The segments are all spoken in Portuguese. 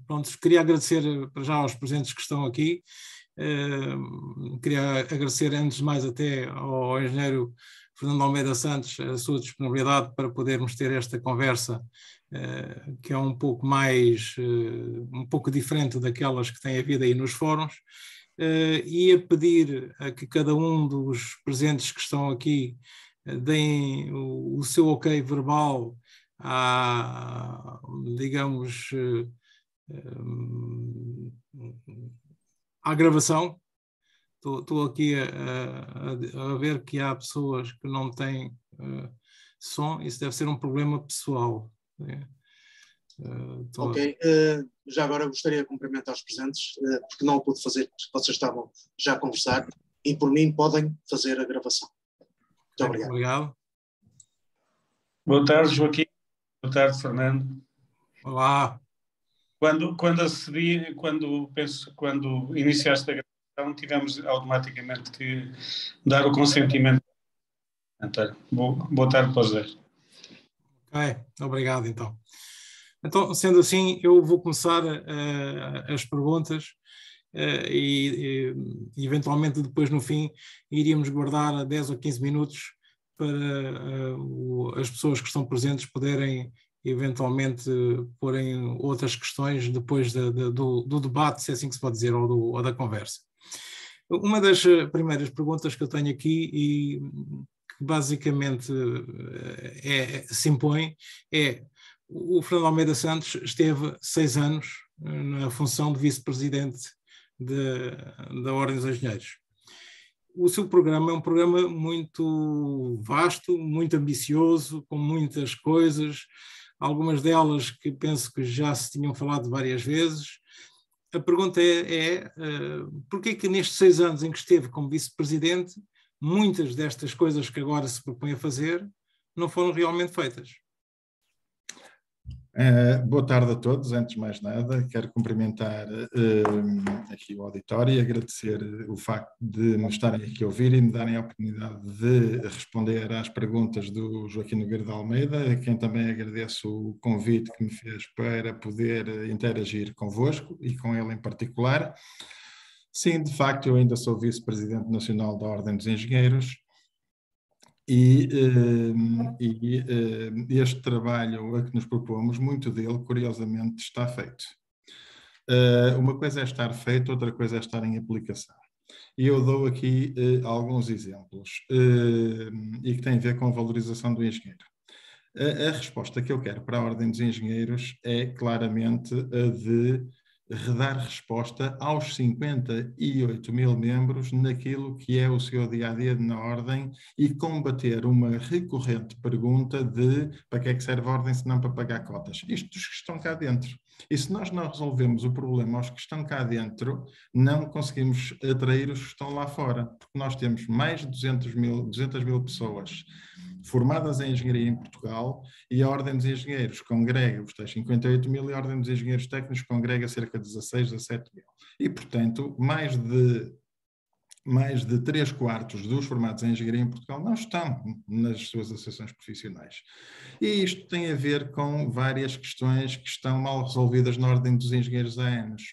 Pronto, queria agradecer para já aos presentes que estão aqui. Queria agradecer antes de mais até ao engenheiro Fernando Almeida Santos a sua disponibilidade para podermos ter esta conversa, que é um pouco mais, um pouco diferente daquelas que têm havido aí nos fóruns. E a pedir a que cada um dos presentes que estão aqui deem o seu ok verbal digamos, à gravação. Estou aqui a ver que há pessoas que não têm som, isso deve ser um problema pessoal. Ok, já agora gostaria de cumprimentar os presentes, porque não o pude fazer, porque vocês estavam já a conversar, e por mim podem fazer a gravação. Muito obrigado. Obrigado. Boa tarde, Joaquim. Boa tarde, Fernando. Olá. Quando iniciaste a gravação, tivemos automaticamente que dar o consentimento. Então, boa tarde para os dois. Ok, obrigado então. Então, sendo assim, eu vou começar as perguntas e eventualmente depois no fim iríamos guardar 10 ou 15 minutos para as pessoas que estão presentes poderem eventualmente porem outras questões depois do debate, se é assim que se pode dizer, ou da conversa. Uma das primeiras perguntas que eu tenho aqui e que basicamente se impõe é: o Fernando Almeida Santos esteve 6 anos na função de vice-presidente da Ordem dos Engenheiros. O seu programa é um programa muito vasto, muito ambicioso, com muitas coisas, algumas delas que penso que já se tinham falado várias vezes. A pergunta é porquê que nestes 6 anos em que esteve como vice-presidente, muitas destas coisas que agora se propõe a fazer não foram realmente feitas? Boa tarde a todos. Antes de mais nada, quero cumprimentar aqui o auditório e agradecer o facto de me estarem aqui a ouvir e me darem a oportunidade de responder às perguntas do Joaquim Nogueira de Almeida, a quem também agradeço o convite que me fez para poder interagir convosco e com ele em particular. Sim, de facto, eu ainda sou vice-presidente nacional da Ordem dos Engenheiros. E este trabalho a que nos propomos, muito dele, curiosamente, está feito. Uma coisa é estar feito, outra coisa é estar em aplicação. E eu dou aqui alguns exemplos, e que têm a ver com a valorização do engenheiro. A resposta que eu quero para a Ordem dos Engenheiros é claramente a de redar resposta aos 58 mil membros naquilo que é o seu dia-a-dia na Ordem e combater uma recorrente pergunta de para que é que serve a Ordem se não para pagar cotas. Isto dos que estão cá dentro. E se nós não resolvemos o problema aos que estão cá dentro, não conseguimos atrair os que estão lá fora, porque nós temos mais de 200 mil pessoas formadas em engenharia em Portugal e a Ordem dos Engenheiros congrega os tais 58 mil e a Ordem dos Engenheiros Técnicos congrega cerca de 16, 17 mil. E, portanto, mais de 3/4 dos formados em engenharia em Portugal não estão nas suas associações profissionais. E isto tem a ver com várias questões que estão mal resolvidas na Ordem dos Engenheiros há anos.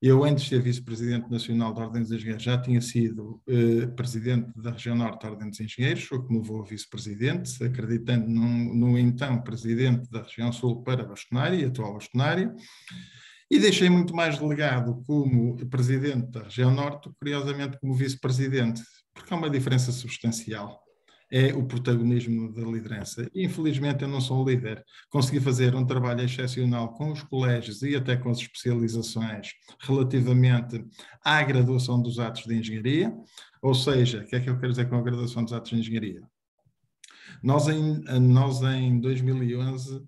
Eu, antes de ser vice-presidente nacional da Ordem dos Engenheiros, já tinha sido presidente da Região Norte da Ordem dos Engenheiros, o que me levou a vice-presidente, acreditando no então presidente da Região Sul para bastonário, atual bastonário, e deixei muito mais delegado como presidente da Região Norte, curiosamente como vice-presidente, porque há uma diferença substancial. É o protagonismo da liderança. Infelizmente eu não sou um líder. Consegui fazer um trabalho excepcional com os colégios e até com as especializações relativamente à graduação dos atos de engenharia. Ou seja, o que é que eu quero dizer com a graduação dos atos de engenharia? Nós em 2011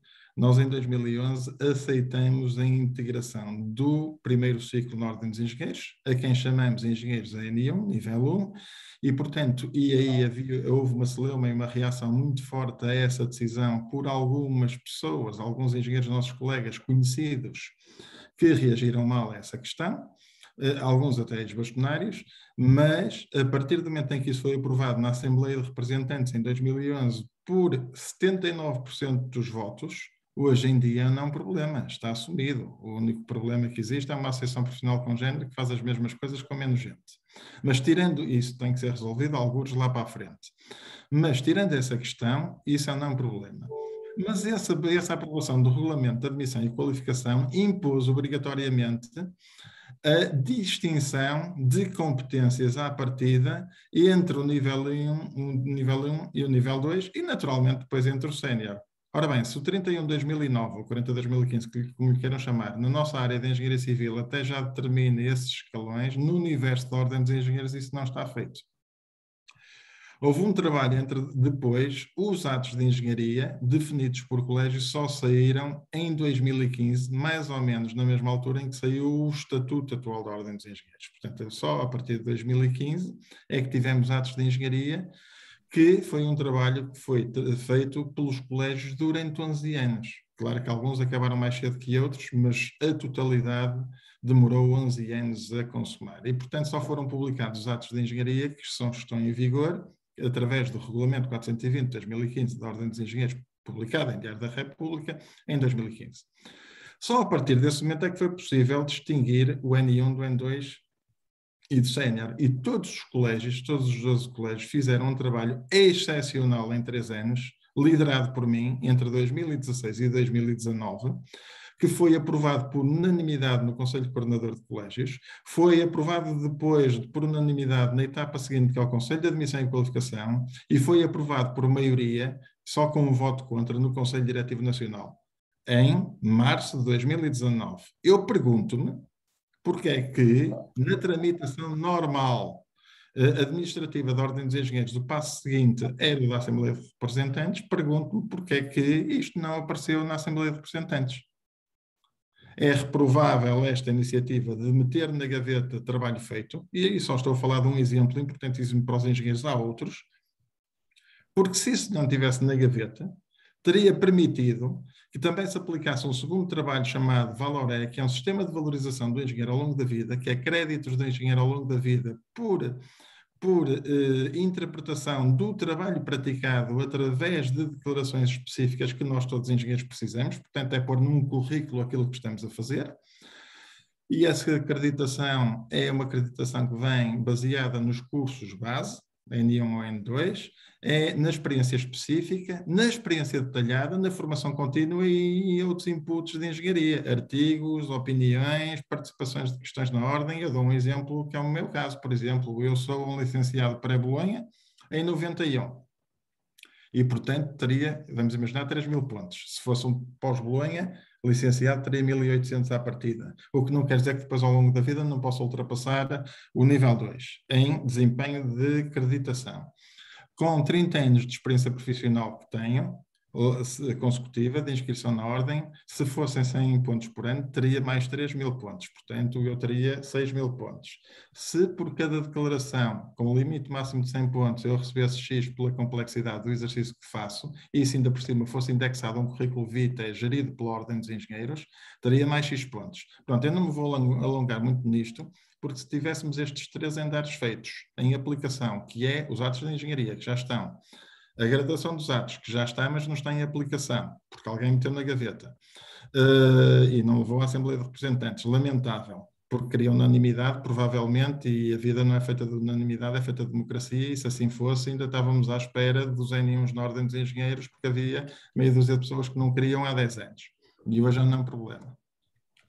aceitamos a integração do primeiro ciclo na Ordem dos Engenheiros, a quem chamamos engenheiros N1, nível 1, e, portanto, aí houve uma celeuma e uma reação muito forte a essa decisão por algumas pessoas, alguns engenheiros nossos colegas conhecidos, que reagiram mal a essa questão, alguns até ex-bastonários, mas a partir do momento em que isso foi aprovado na Assembleia de Representantes em 2011 por 79% dos votos, Hoje em dia não é um problema, está assumido. O único problema que existe é uma associação profissional congénere que faz as mesmas coisas com menos gente. Mas tirando isso, tem que ser resolvido alguns lá para a frente. Mas tirando essa questão, isso não é um problema. Mas essa aprovação do regulamento de admissão e qualificação impôs obrigatoriamente a distinção de competências à partida entre o nível 1 e o nível 2 e, naturalmente, depois entre o sénior. Ora bem, se o 31 de 2009 ou 40 de 2015, como lhe queiram chamar, na nossa área de engenharia civil até já determina esses escalões, no universo da Ordem dos Engenheiros isso não está feito. Houve um trabalho depois, os atos de engenharia definidos por colégios só saíram em 2015, mais ou menos na mesma altura em que saiu o Estatuto atual da Ordem dos Engenheiros. Portanto, só a partir de 2015 é que tivemos atos de engenharia, que foi um trabalho que foi feito pelos colégios durante 11 anos. Claro que alguns acabaram mais cedo que outros, mas a totalidade demorou 11 anos a consumar. E, portanto, só foram publicados os atos de engenharia que estão em vigor através do Regulamento 420 de 2015 da Ordem dos Engenheiros, publicado em Diário da República, em 2015. Só a partir desse momento é que foi possível distinguir o N1 do N2 e do sénior. E todos os colégios, todos os 12 colégios, fizeram um trabalho excepcional em 3 anos, liderado por mim, entre 2016 e 2019, que foi aprovado por unanimidade no Conselho Coordenador de Colégios, foi aprovado depois por unanimidade na etapa seguinte, que é o Conselho de Admissão e Qualificação, e foi aprovado por maioria, só com um voto contra, no Conselho Diretivo Nacional, em março de 2019. Eu pergunto-me porque é que, na tramitação normal administrativa da Ordem dos Engenheiros, do passo seguinte era da Assembleia de Representantes, pergunto-me porque é que isto não apareceu na Assembleia de Representantes. É reprovável esta iniciativa de meter na gaveta trabalho feito, e aí só estou a falar de um exemplo importantíssimo para os engenheiros, há outros, porque se isso não estivesse na gaveta, teria permitido que também se aplicasse um segundo trabalho chamado Valoré, que é um sistema de valorização do engenheiro ao longo da vida, que é créditos do engenheiro ao longo da vida por interpretação do trabalho praticado através de declarações específicas que nós todos engenheiros precisamos, portanto é pôr num currículo aquilo que estamos a fazer. E essa acreditação é uma acreditação que vem baseada nos cursos base, N1 ou N2, é na experiência específica, na experiência detalhada, na formação contínua e outros inputs de engenharia, artigos, opiniões, participações de questões na ordem. Eu dou um exemplo que é o meu caso, por exemplo, eu sou um licenciado pré-Bolonha em 91 e, portanto, teria, vamos imaginar, 3.000 pontos. Se fosse um pós-Bolonha, licenciado teria 1.800 à partida, o que não quer dizer que depois ao longo da vida não possa ultrapassar o nível 2 em desempenho de acreditação. Com 30 anos de experiência profissional que tenho, consecutiva, de inscrição na ordem, se fossem 100 pontos por ano, teria mais 3.000 pontos. Portanto, eu teria 6.000 pontos. Se por cada declaração, com o limite máximo de 100 pontos, eu recebesse X pela complexidade do exercício que faço, e se ainda por cima fosse indexado a um currículo vitae gerido pela Ordem dos Engenheiros, teria mais X pontos. Pronto, eu não me vou alongar muito nisto, porque se tivéssemos estes 3 andares feitos em aplicação, que é os atos de engenharia, que já estão, a graduação dos atos, que já está, mas não está em aplicação, porque alguém meteu na gaveta, e não levou à Assembleia de Representantes, lamentável, porque queria unanimidade, provavelmente, e a vida não é feita de unanimidade, é feita de democracia, e se assim fosse, ainda estávamos à espera dos N1s na Ordem dos Engenheiros, porque havia meia dúzia de pessoas que não queriam há 10 anos, e hoje não é um problema.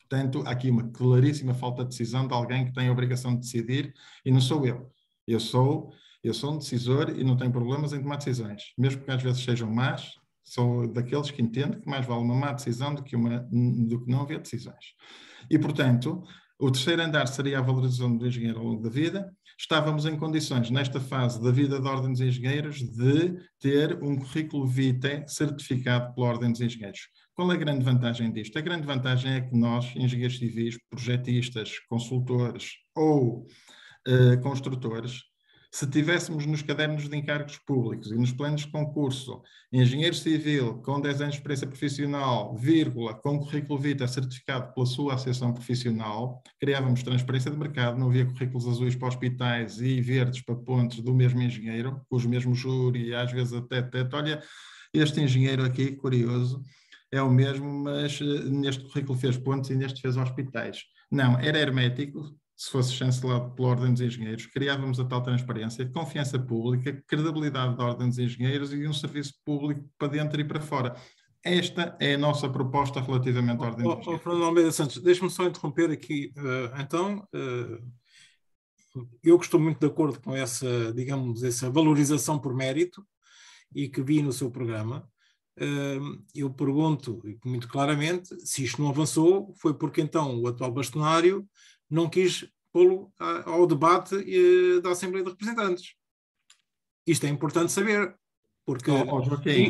Portanto, há aqui uma claríssima falta de decisão de alguém que tem a obrigação de decidir, e não sou eu. Eu sou um decisor e não tenho problemas em tomar decisões. Mesmo que às vezes sejam más, sou daqueles que entendo que mais vale uma má decisão do que não haver decisões. E, portanto, o terceiro andar seria a valorização do engenheiro ao longo da vida. Estávamos em condições, nesta fase da vida da Ordem dos Engenheiros, de ter um currículo vitae certificado pela Ordem dos Engenheiros. Qual é a grande vantagem disto? A grande vantagem é que nós, engenheiros civis, projetistas, consultores ou construtores, se tivéssemos nos cadernos de encargos públicos e nos planos de concurso engenheiro civil com 10 anos de experiência profissional, vírgula, com currículo vitae certificado pela sua associação profissional, criávamos transparência de mercado, não havia currículos azuis para hospitais e verdes para pontos do mesmo engenheiro, com os mesmos júri, às vezes até, olha, este engenheiro aqui, curioso, é o mesmo, mas neste currículo fez pontos e neste fez hospitais. Não, era hermético. Se fosse chancelado pela Ordem dos Engenheiros, criávamos a tal transparência, confiança pública, credibilidade da Ordem dos Engenheiros e um serviço público para dentro e para fora. Esta é a nossa proposta relativamente à Ordem dos Engenheiros. Fernando Almeida Santos, deixe-me só interromper aqui. Eu estou muito de acordo com essa, digamos, essa valorização por mérito e que vi no seu programa. Eu pergunto muito claramente se isto não avançou, foi porque então o atual bastonário não quis pô-lo ao debate da Assembleia de Representantes. Isto é importante saber, porque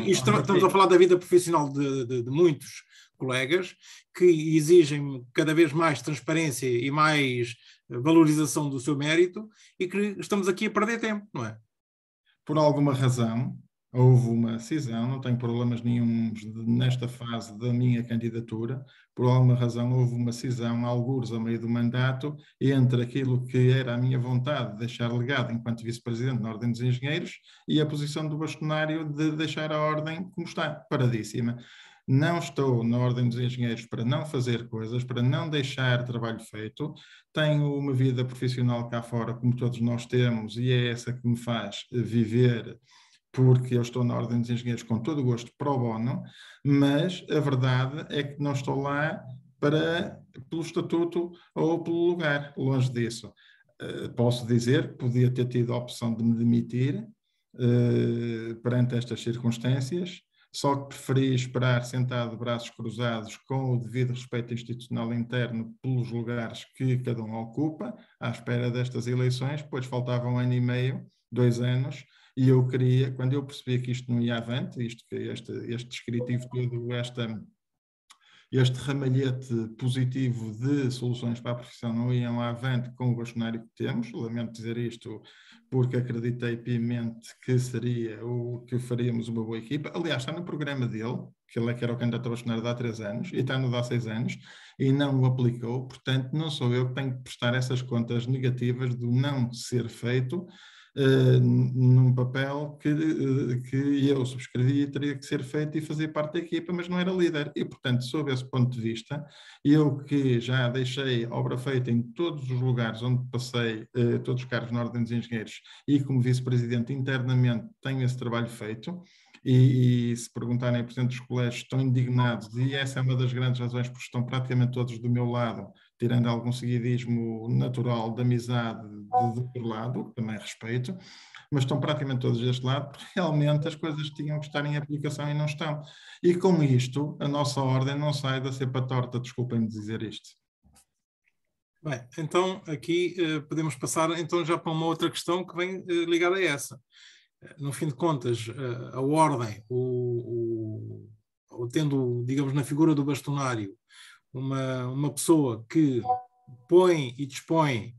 estamos a falar da vida profissional de muitos colegas que exigem cada vez mais transparência e mais valorização do seu mérito e que estamos aqui a perder tempo, não é? Por alguma razão, houve uma cisão, não tenho problemas nenhuns nesta fase da minha candidatura, por alguma razão houve uma cisão, algures a meio do mandato, entre aquilo que era a minha vontade de deixar legado enquanto vice-presidente na Ordem dos Engenheiros e a posição do bastonário de deixar a Ordem como está, paradíssima. Não estou na Ordem dos Engenheiros para não fazer coisas, para não deixar trabalho feito. Tenho uma vida profissional cá fora, como todos nós temos, e é essa que me faz viver, porque eu estou na Ordem dos Engenheiros com todo o gosto pro bono, mas a verdade é que não estou lá pelo estatuto ou pelo lugar, longe disso. Posso dizer que podia ter tido a opção de me demitir perante estas circunstâncias, só que preferi esperar sentado de braços cruzados com o devido respeito institucional interno pelos lugares que cada um ocupa, à espera destas eleições, pois faltava 1 ano e meio, 2 anos, e eu queria, quando eu percebi que isto não ia avante, este descritivo todo, este ramalhete positivo de soluções para a profissão não iam avante com o bastonário que temos, lamento dizer isto porque acreditei piamente que que faríamos uma boa equipa. Aliás, está no programa dele, que ele é que era o candidato a bastonário de há 3 anos, e está no de há 6 anos, e não o aplicou, portanto não sou eu que tenho que prestar essas contas negativas do não ser feito, num papel que eu subscrevi e teria que ser feito e fazer parte da equipa, mas não era líder. E, portanto, sob esse ponto de vista, eu que já deixei obra feita em todos os lugares onde passei, todos os cargos na Ordem dos Engenheiros, e como vice-presidente internamente tenho esse trabalho feito, e se perguntarem a presidente dos colégios, estão indignados, e essa é uma das grandes razões, porque estão praticamente todos do meu lado, tirando algum seguidismo natural de amizade do outro lado, que também respeito, mas estão praticamente todos deste lado, porque realmente as coisas tinham que estar em aplicação e não estão. E com isto, a nossa ordem não sai da cepa torta, desculpem-me dizer isto. Bem, então aqui podemos passar então já para uma outra questão que vem ligada a essa. No fim de contas, a ordem, tendo, digamos, na figura do bastonário, uma pessoa que põe e dispõe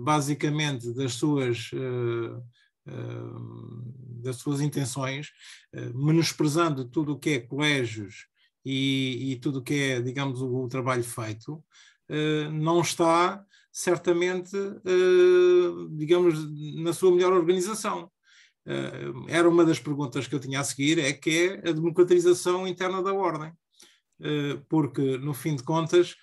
basicamente das suas intenções, menosprezando tudo o que é colégios e tudo o que é, digamos, o trabalho feito, não está certamente, digamos, na sua melhor organização. Era uma das perguntas que eu tinha a seguir, que é a democratização interna da ordem. Porque, no fim de contas,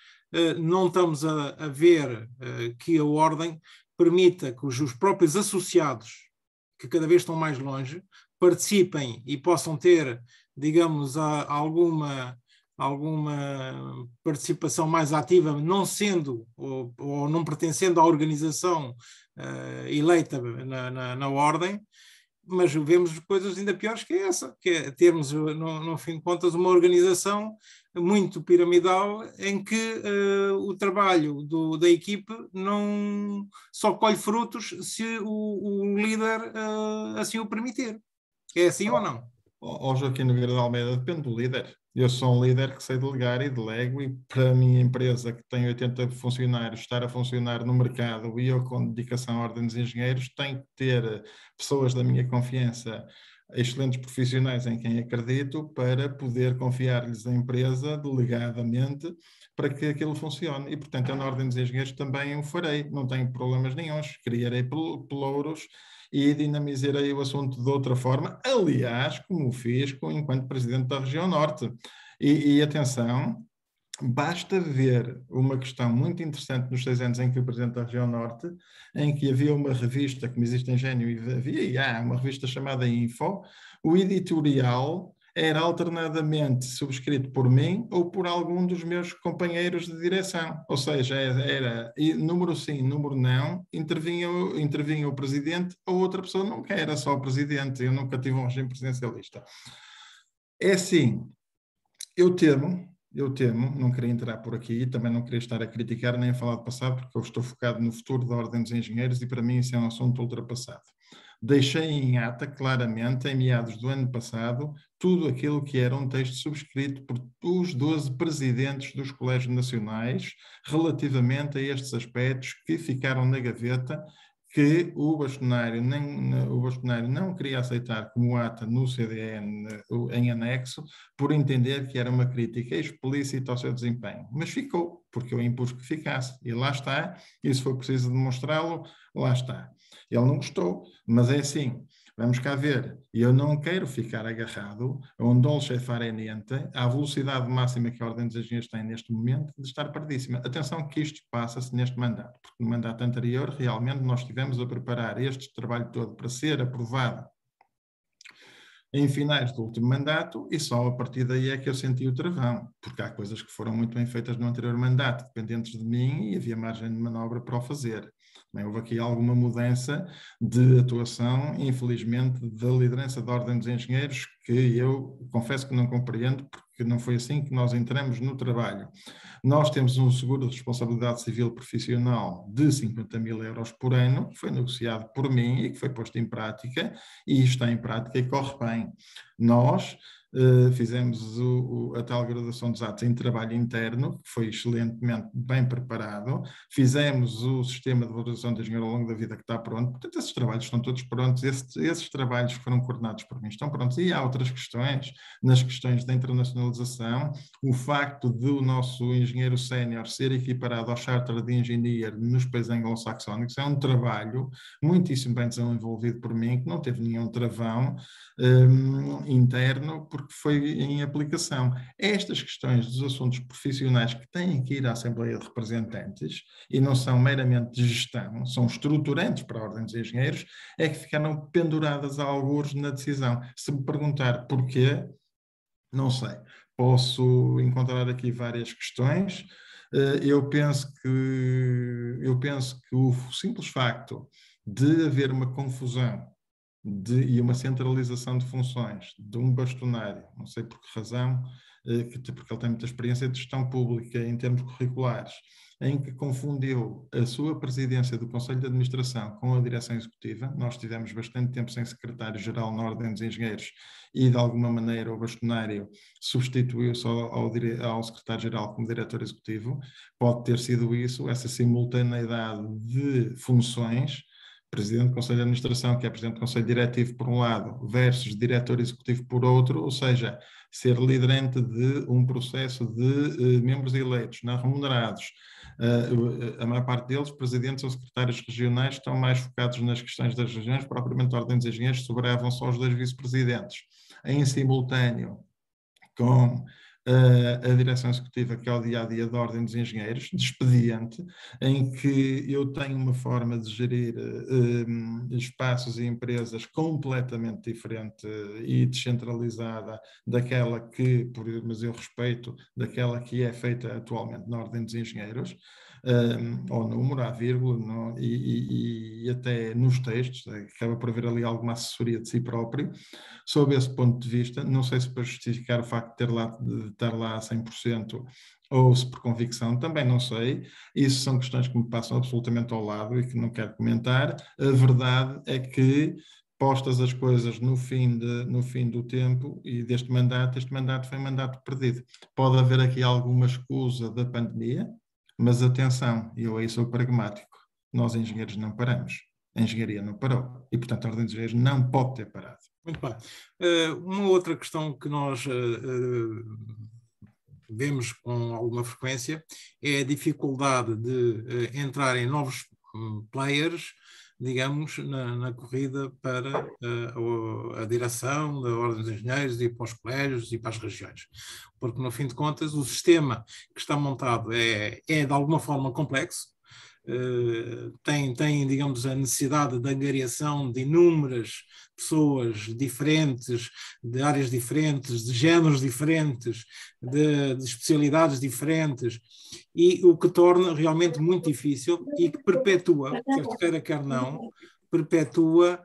não estamos a ver que a ordem permita que os próprios associados, que cada vez estão mais longe, participem e possam ter, digamos, alguma participação mais ativa, não sendo ou não pertencendo à organização eleita na ordem. Mas vemos coisas ainda piores que essa, que é termos, no fim de contas, uma organização muito piramidal em que o trabalho da equipe não só colhe frutos se o líder assim o permitir. É assim ou não? Joaquim Nogueira de Almeida, depende do líder. Eu sou um líder que sei delegar e delego, e para a minha empresa, que tem 80 funcionários, estar a funcionar no mercado, e eu com dedicação à Ordem dos Engenheiros, tenho que ter pessoas da minha confiança, excelentes profissionais em quem acredito, para poder confiar-lhes a empresa delegadamente para que aquilo funcione. E, portanto, eu na Ordem dos Engenheiros também o farei, não tenho problemas nenhuns, criarei pelouros e dinamizarei o assunto de outra forma, aliás, como fiz enquanto Presidente da Região Norte. E atenção, basta ver uma questão muito interessante nos 6 anos em que o Presidente da Região Norte, em que havia uma revista, como existe em Gênio, e há uma revista chamada Info, o editorial era alternadamente subscrito por mim ou por algum dos meus companheiros de direção. Ou seja, era número sim, número não, intervinha o Presidente ou outra pessoa, nunca era só o Presidente, eu nunca tive um regime presidencialista. É assim, eu temo, não queria entrar por aqui, também não queria estar a criticar nem a falar do passado, porque eu estou focado no futuro da Ordem dos Engenheiros e para mim isso é um assunto ultrapassado. Deixei em ata, claramente, em meados do ano passado, tudo aquilo que era um texto subscrito por os 12 presidentes dos colégios nacionais relativamente a estes aspectos que ficaram na gaveta, que o bastonário não queria aceitar como ata no CDN em anexo, por entender que era uma crítica explícita ao seu desempenho. Mas ficou, porque eu impus que ficasse. E lá está, e se for preciso demonstrá-lo, lá está. Ele não gostou, mas é assim, vamos cá ver. Eu não quero ficar agarrado a um dolce fare niente, à velocidade máxima que a Ordem dos Engenheiros tem neste momento, de estar perdíssima. Atenção que isto passa-se neste mandato, porque no mandato anterior realmente nós estivemos a preparar este trabalho todo para ser aprovado em finais do último mandato e só a partir daí é que eu senti o travão, porque há coisas que foram muito bem feitas no anterior mandato, dependentes de mim, e havia margem de manobra para o fazer. Também houve aqui alguma mudança de atuação, infelizmente, da liderança da Ordem dos Engenheiros, que eu confesso que não compreendo, porque não foi assim que nós entramos no trabalho. Nós temos um seguro de responsabilidade civil profissional de 50.000 euros por ano, que foi negociado por mim e que foi posto em prática, e está em prática e corre bem. Nós fizemos a tal graduação dos atos em trabalho interno, que foi excelentemente bem preparado, fizemos o sistema de valorização do engenheiro ao longo da vida que está pronto, portanto esses trabalhos estão todos prontos, esses trabalhos que foram coordenados por mim estão prontos, e há outras questões, nas questões da internacionalização, o facto do nosso engenheiro sénior ser equiparado ao Chartered Engineer nos países anglo-saxónicos, é um trabalho muitíssimo bem desenvolvido por mim, que não teve nenhum travão interno, porque foi em aplicação. Estas questões dos assuntos profissionais que têm que ir à Assembleia de Representantes e não são meramente de gestão, são estruturantes para a Ordem dos Engenheiros, é que ficaram penduradas a algures na decisão. Se me perguntar porquê, não sei. Posso encontrar aqui várias questões. Eu penso que o simples facto de haver uma confusão e uma centralização de funções de um bastonário, não sei por que razão, porque ele tem muita experiência de gestão pública em termos curriculares, em que confundiu a sua presidência do Conselho de Administração com a direção executiva. Nós tivemos bastante tempo sem secretário-geral na Ordem dos Engenheiros e, de alguma maneira, o bastonário substituiu-se ao secretário-geral como diretor executivo. Pode ter sido isso, essa simultaneidade de funções, Presidente do Conselho de Administração, que é Presidente do Conselho Diretivo por um lado, versus Diretor Executivo por outro, ou seja, ser liderante de um processo de membros eleitos, não remunerados. A maior parte deles, presidentes ou secretários regionais, estão mais focados nas questões das regiões, propriamente a Ordem dos Engenheiros, sobravam só os 2 vice-presidentes. Em simultâneo com a direção executiva, que é o dia-a-dia da Ordem dos Engenheiros, de expediente, em que eu tenho uma forma de gerir espaços e empresas completamente diferente e descentralizada daquela que, mas eu respeito, daquela que é feita atualmente na Ordem dos Engenheiros, ao número, à vírgula, e até nos textos, acaba por haver ali alguma assessoria de si próprio. Sob esse ponto de vista, não sei se para justificar o facto de estar lá a 100% ou se por convicção, também não sei. Isso são questões que me passam absolutamente ao lado e que não quero comentar. A verdade é que, postas as coisas no fim do tempo e deste mandato, este mandato foi um mandato perdido. Pode haver aqui alguma escusa da pandemia, mas atenção, eu aí sou pragmático. Nós, engenheiros, não paramos. A engenharia não parou. E, portanto, a Ordem dos Engenheiros não pode ter parado. Muito bem. Uma outra questão que nós vemos com alguma frequência é a dificuldade de entrar em novos players digamos, na corrida para a direção da Ordem dos Engenheiros e para os colégios e para as regiões. Porque, no fim de contas, o sistema que está montado é de alguma forma complexo, tem, digamos, a necessidade da angariação de inúmeras pessoas diferentes, de áreas diferentes, de géneros diferentes, de especialidades diferentes, e o que torna realmente muito difícil e que perpetua, quer se queira, quer não, perpetua,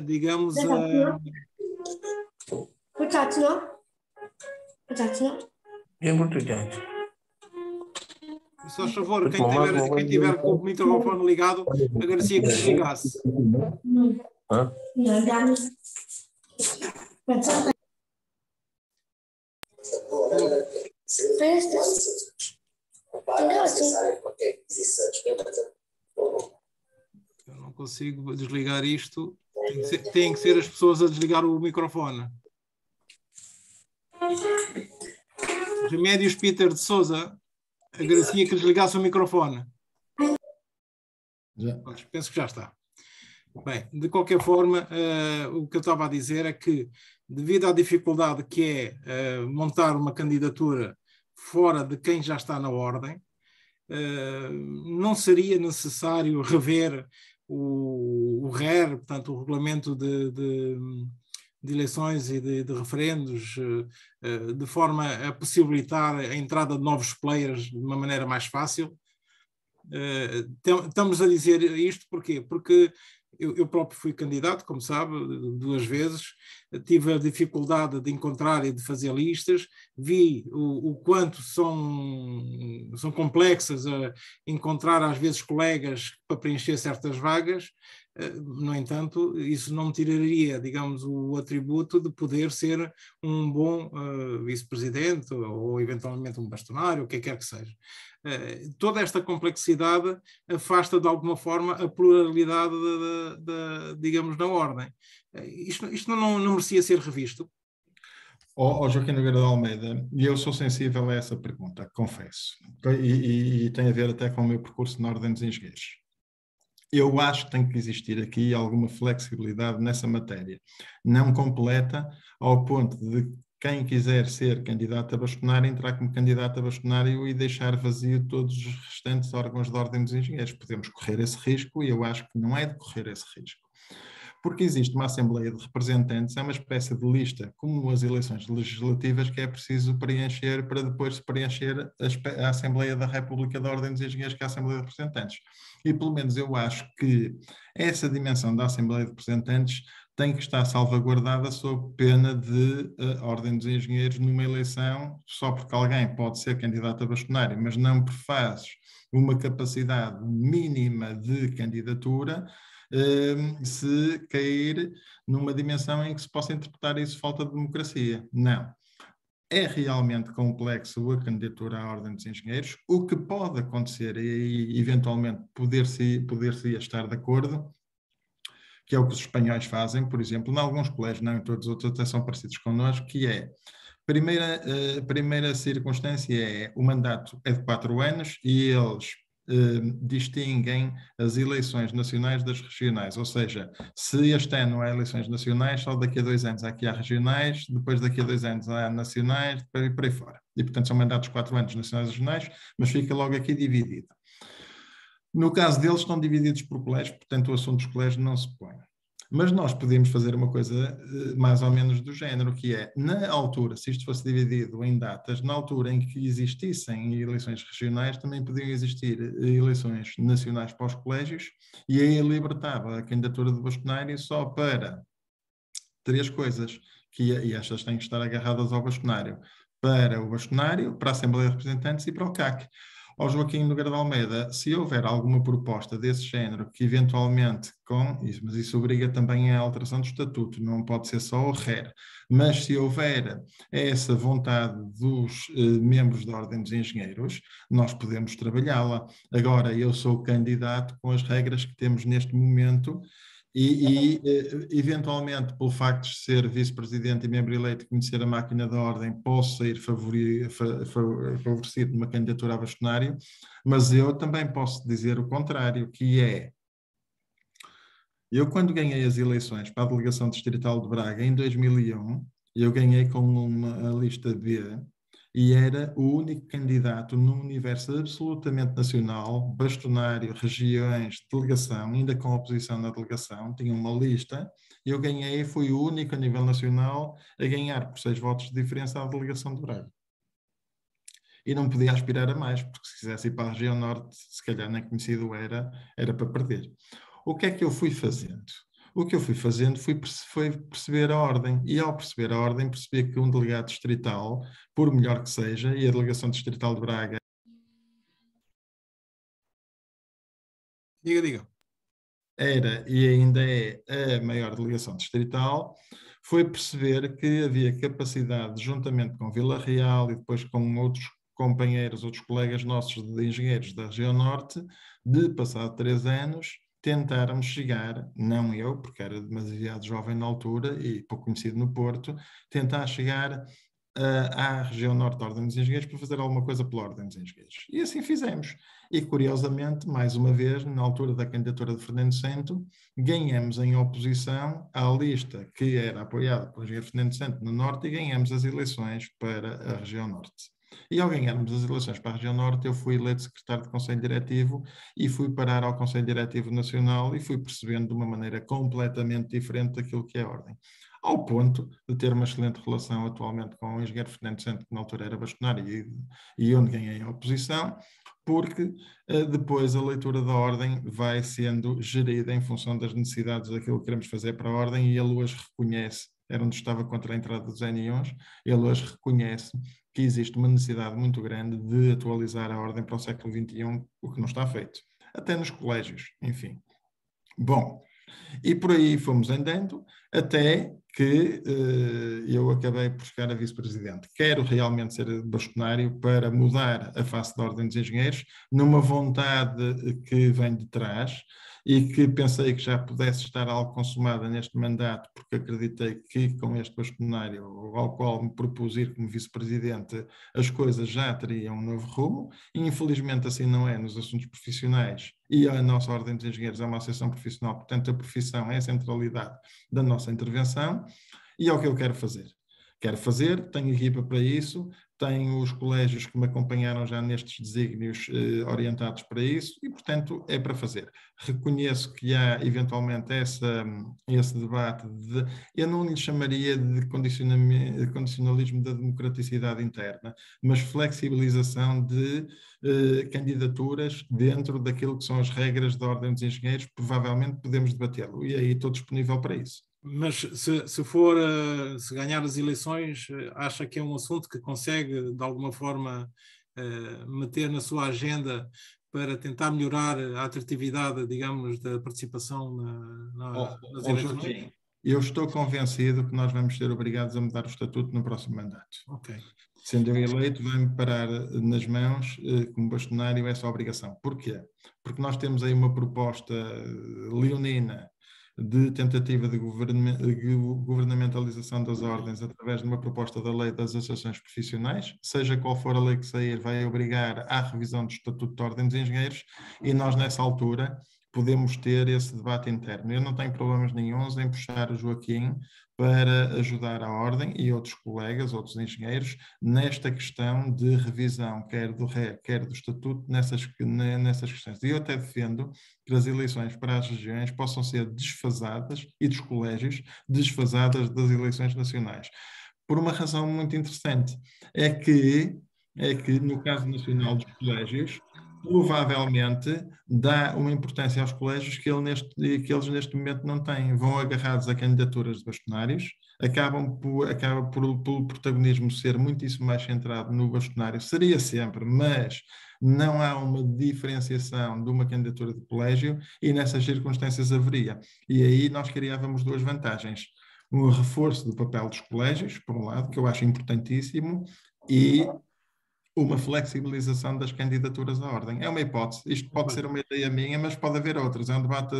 digamos, só por favor, quem tiver com o microfone ligado, agradecia que desligasse. Eu não consigo desligar isto. Tem que ser as pessoas a desligar o microfone. Remédios Peter de Sousa, agradecia que desligasse o microfone. Penso que já está. Bem, de qualquer forma, o que eu estava a dizer é que, devido à dificuldade que é montar uma candidatura fora de quem já está na ordem, não seria necessário rever o RER, portanto, o Regulamento de eleições e de referendos, de forma a possibilitar a entrada de novos players de uma maneira mais fácil. Estamos a dizer isto porquê? Porque eu próprio fui candidato, como sabe, 2 vezes, tive a dificuldade de encontrar e de fazer listas, vi o quanto são complexas a encontrar às vezes colegas para preencher certas vagas. No entanto, isso não me tiraria, digamos, o atributo de poder ser um bom vice-presidente ou eventualmente um bastonário, o que quer que seja. Toda esta complexidade afasta de alguma forma a pluralidade, digamos, na ordem. Isto não merecia ser revisto? Joaquim Nogueira de Almeida, e eu sou sensível a essa pergunta, confesso, e tem a ver até com o meu percurso na Ordem dos Engenheiros. Eu acho que tem que existir aqui alguma flexibilidade nessa matéria, não completa ao ponto de quem quiser ser candidato a bastonário entrar como candidato a bastonário e deixar vazio todos os restantes órgãos da Ordem dos Engenheiros. Podemos correr esse risco e eu acho que não é de correr esse risco. Porque existe uma Assembleia de Representantes, é uma espécie de lista, como as eleições legislativas, que é preciso preencher para depois se preencher a Assembleia da República da Ordem dos Engenheiros, que é a Assembleia de Representantes. E pelo menos eu acho que essa dimensão da Assembleia de Representantes tem que estar salvaguardada sob pena de a Ordem dos Engenheiros numa eleição, só porque alguém pode ser candidato a bastonário, mas não prefaz uma capacidade mínima de candidatura, se cair numa dimensão em que se possa interpretar isso falta de democracia. Não. É realmente complexo a candidatura à Ordem dos Engenheiros. O que pode acontecer e eventualmente poder-se estar de acordo, que é o que os espanhóis fazem, por exemplo, em alguns colégios, não em todos os outros até são parecidos connosco, que é, primeira circunstância é, o mandato é de 4 anos e eles distinguem as eleições nacionais das regionais, ou seja, se este ano há eleições nacionais, só daqui a 2 anos aqui há regionais, depois daqui a 2 anos há nacionais, e por aí fora. E, portanto, são mandatos de 4 anos nacionais e regionais, mas fica logo aqui dividido. No caso deles, estão divididos por colégios, portanto, o assunto dos colégios não se põe. Mas nós podíamos fazer uma coisa mais ou menos do género, que é, na altura, se isto fosse dividido em datas, na altura em que existissem eleições regionais, também podiam existir eleições nacionais para os colégios, e aí libertava a candidatura do bastonário só para 3 coisas, e estas têm que estar agarradas ao bastonário: para o bastonário, para a Assembleia de Representantes e para o CAC. Ao Joaquim Nogueira de Almeida, se houver alguma proposta desse género que eventualmente mas isso obriga também à alteração do estatuto, não pode ser só o RER, mas se houver essa vontade dos membros da Ordem dos Engenheiros, nós podemos trabalhá-la. Agora, eu sou candidato com as regras que temos neste momento e eventualmente, pelo facto de ser vice-presidente e membro eleito e conhecer a máquina da ordem, posso sair favorecido numa candidatura a bastonário, mas eu também posso dizer o contrário, que é, Eu, quando ganhei as eleições para a delegação distrital de Braga, em 2001, eu ganhei com uma lista B e era o único candidato num universo absolutamente nacional, bastonário, regiões, delegação, ainda com oposição na delegação, tinha uma lista, eu ganhei, fui o único a nível nacional a ganhar por 6 votos de diferença à delegação de Braga. E não podia aspirar a mais, porque se quisesse ir para a região norte, se calhar nem conhecido era para perder. O que é que eu fui fazendo? O que eu fui fazendo foi perceber a ordem. E ao perceber a ordem, percebi que um delegado distrital, por melhor que seja, e a delegação distrital de Braga... Diga. Era e ainda é a maior delegação distrital, foi perceber que havia capacidade, juntamente com Vila Real e depois com outros companheiros, outros colegas nossos de engenheiros da região norte, de, passado 3 anos, tentarmos chegar, não eu, porque era demasiado jovem na altura e pouco conhecido no Porto, tentar chegar à região norte da Ordem dos Engenheiros para fazer alguma coisa pela Ordem dos Engenheiros. E assim fizemos. E, curiosamente, mais uma vez, na altura da candidatura de Fernando Santo, ganhamos em oposição à lista que era apoiada pelo engenheiro Fernando Santo no norte e ganhamos as eleições para a região norte. E ao ganharmos as eleições para a região norte, eu fui eleito secretário de Conselho Diretivo e fui parar ao Conselho Diretivo Nacional e fui percebendo de uma maneira completamente diferente daquilo que é a Ordem. Ao ponto de ter uma excelente relação atualmente com o engenheiro Fernando Santo, que na altura era bastonário e onde ganhei a oposição, porque depois a leitura da ordem vai sendo gerida em função das necessidades daquilo que queremos fazer para a ordem e ele hoje reconhece, era onde estava contra a entrada dos N1s, ele hoje reconhece que existe uma necessidade muito grande de atualizar a ordem para o século XXI, o que não está feito, até nos colégios, enfim. Bom, e por aí fomos andando, até que eu acabei por chegar a vice-presidente. Quero realmente ser bastonário para mudar a face da Ordem dos Engenheiros, numa vontade que vem de trás e que pensei que já pudesse estar algo consumada neste mandato, porque acreditei que com este bastonário, ao qual me propus ir como vice-presidente, as coisas já teriam um novo rumo, e infelizmente assim não é nos assuntos profissionais, e a nossa Ordem dos Engenheiros é uma associação profissional, portanto a profissão é a centralidade da nossa intervenção, e é o que eu quero fazer. Quero fazer, tenho equipa para isso, tenho os colégios que me acompanharam já nestes desígnios orientados para isso e, portanto, é para fazer. Reconheço que há, eventualmente, esse debate eu não lhe chamaria de condicionalismo da democraticidade interna, mas flexibilização de candidaturas dentro daquilo que são as regras da Ordem dos Engenheiros, provavelmente podemos debatê-lo e aí estou disponível para isso. Mas se ganhar as eleições, acha que é um assunto que consegue, de alguma forma, meter na sua agenda para tentar melhorar a atratividade, digamos, da participação nas eleições? Eu estou convencido que nós vamos ser obrigados a mudar o estatuto no próximo mandato. Ok. Sendo eu eleito, vai-me parar nas mãos, como bastonário, essa obrigação. Porquê? Porque nós temos aí uma proposta leonina de tentativa de governamentalização das ordens através de uma proposta da lei das associações profissionais, seja qual for a lei que sair, vai obrigar à revisão do Estatuto de Ordem dos Engenheiros e nós, nessa altura, podemos ter esse debate interno. Eu não tenho problemas nenhuns em puxar o Joaquim para ajudar a Ordem e outros colegas, outros engenheiros, nesta questão de revisão, quer do RE, quer do Estatuto, nessas questões. E eu até defendo que as eleições para as regiões possam ser desfasadas e dos colégios desfasadas das eleições nacionais. Por uma razão muito interessante, é que no caso nacional dos colégios, provavelmente dá uma importância aos colégios que eles neste momento não têm. Vão agarrados a candidaturas de bastonários, acaba por o protagonismo ser muitíssimo mais centrado no bastonário, seria sempre, mas não há uma diferenciação de uma candidatura de colégio e nessas circunstâncias haveria. E aí nós criávamos 2 vantagens. Um reforço do papel dos colégios, por um lado, que eu acho importantíssimo, e uma flexibilização das candidaturas à ordem. É uma hipótese. Isto pode ser uma ideia minha, mas pode haver outras. É um debate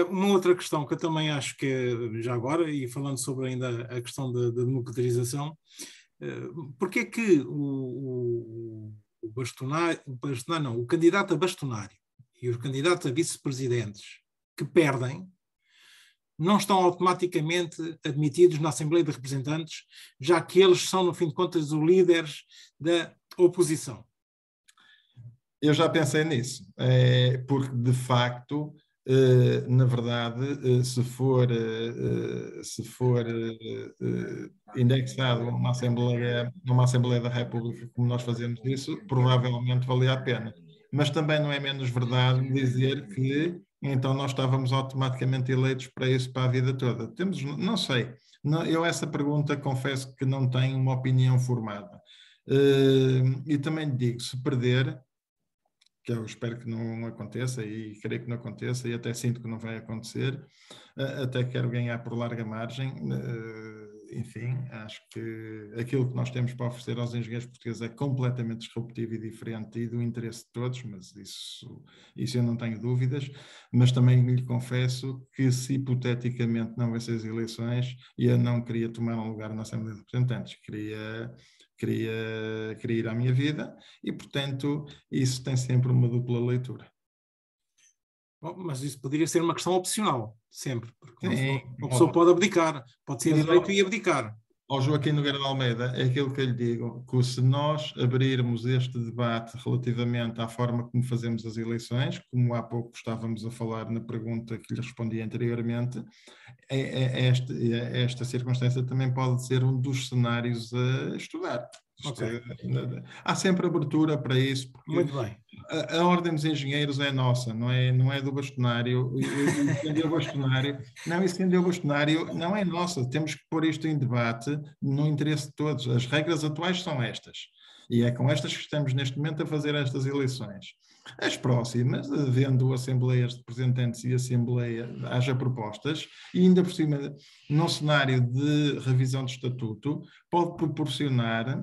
uma outra questão que eu também acho que é, já agora, e falando sobre ainda a questão da democratização, porque é que o candidato a bastonário e os candidatos a vice-presidentes que perdem não estão automaticamente admitidos na Assembleia de Representantes, já que eles são, no fim de contas, os líderes da oposição? Eu já pensei nisso, porque de facto, na verdade, se for indexado numa Assembleia da República, como nós fazemos isso, provavelmente valia a pena. Mas também não é menos verdade dizer que então nós estávamos automaticamente eleitos para isso para a vida toda. Não sei, eu essa pergunta confesso que não tenho uma opinião formada. E também lhe digo, se perder, que eu espero que não aconteça e creio que não aconteça e até sinto que não vai acontecer, até quero ganhar por larga margem. Enfim, acho que aquilo que nós temos para oferecer aos engenheiros portugueses é completamente disruptivo e diferente e do interesse de todos, mas isso eu não tenho dúvidas, mas também lhe confesso que se hipoteticamente não houvesse as eleições, eu não queria tomar um lugar na Assembleia de Representantes, queria ir à minha vida e, portanto, isso tem sempre uma dupla leitura. Bom, mas isso poderia ser uma questão opcional, sempre. Porque uma pessoa pode abdicar, pode ser eleito e abdicar. Ao Joaquim Nogueira de Almeida, é aquilo que eu lhe digo, que se nós abrirmos este debate relativamente à forma como fazemos as eleições, como há pouco estávamos a falar na pergunta que lhe respondi anteriormente, esta circunstância também pode ser um dos cenários a estudar. Okay. Há sempre abertura para isso, porque muito bem. A Ordem dos Engenheiros é nossa, não é do bastonário. Defender o bastonário não é nossa. Temos que pôr isto em debate no interesse de todos. As regras atuais são estas. E é com estas que estamos neste momento a fazer estas eleições. As próximas, havendo assembleias de representantes e assembleia, haja propostas, e ainda por cima, num cenário de revisão de estatuto, pode proporcionar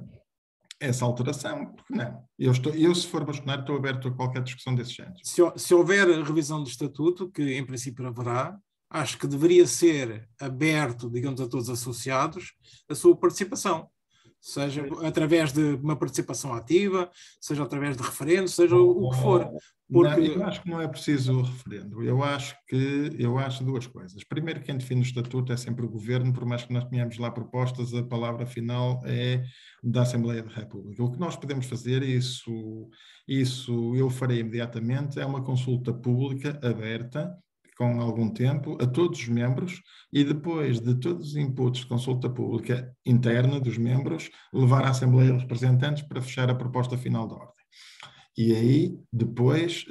essa alteração, porque não? Eu, se for bastonário, estou aberto a qualquer discussão desse género. Se houver revisão de estatuto, que em princípio haverá, acho que deveria ser aberto, digamos, a todos os associados, a sua participação. Seja através de uma participação ativa, seja através de referendo, seja o que for. Porque... Não, eu acho que não é preciso o referendo. Eu acho duas coisas. Primeiro, quem define o estatuto é sempre o governo, por mais que nós tenhamos lá propostas, a palavra final é da Assembleia da República. O que nós podemos fazer, isso eu farei imediatamente, é uma consulta pública aberta, com algum tempo, a todos os membros, e depois de todos os inputs de consulta pública interna dos membros, levar à Assembleia de Representantes para fechar a proposta final da ordem. E aí, depois,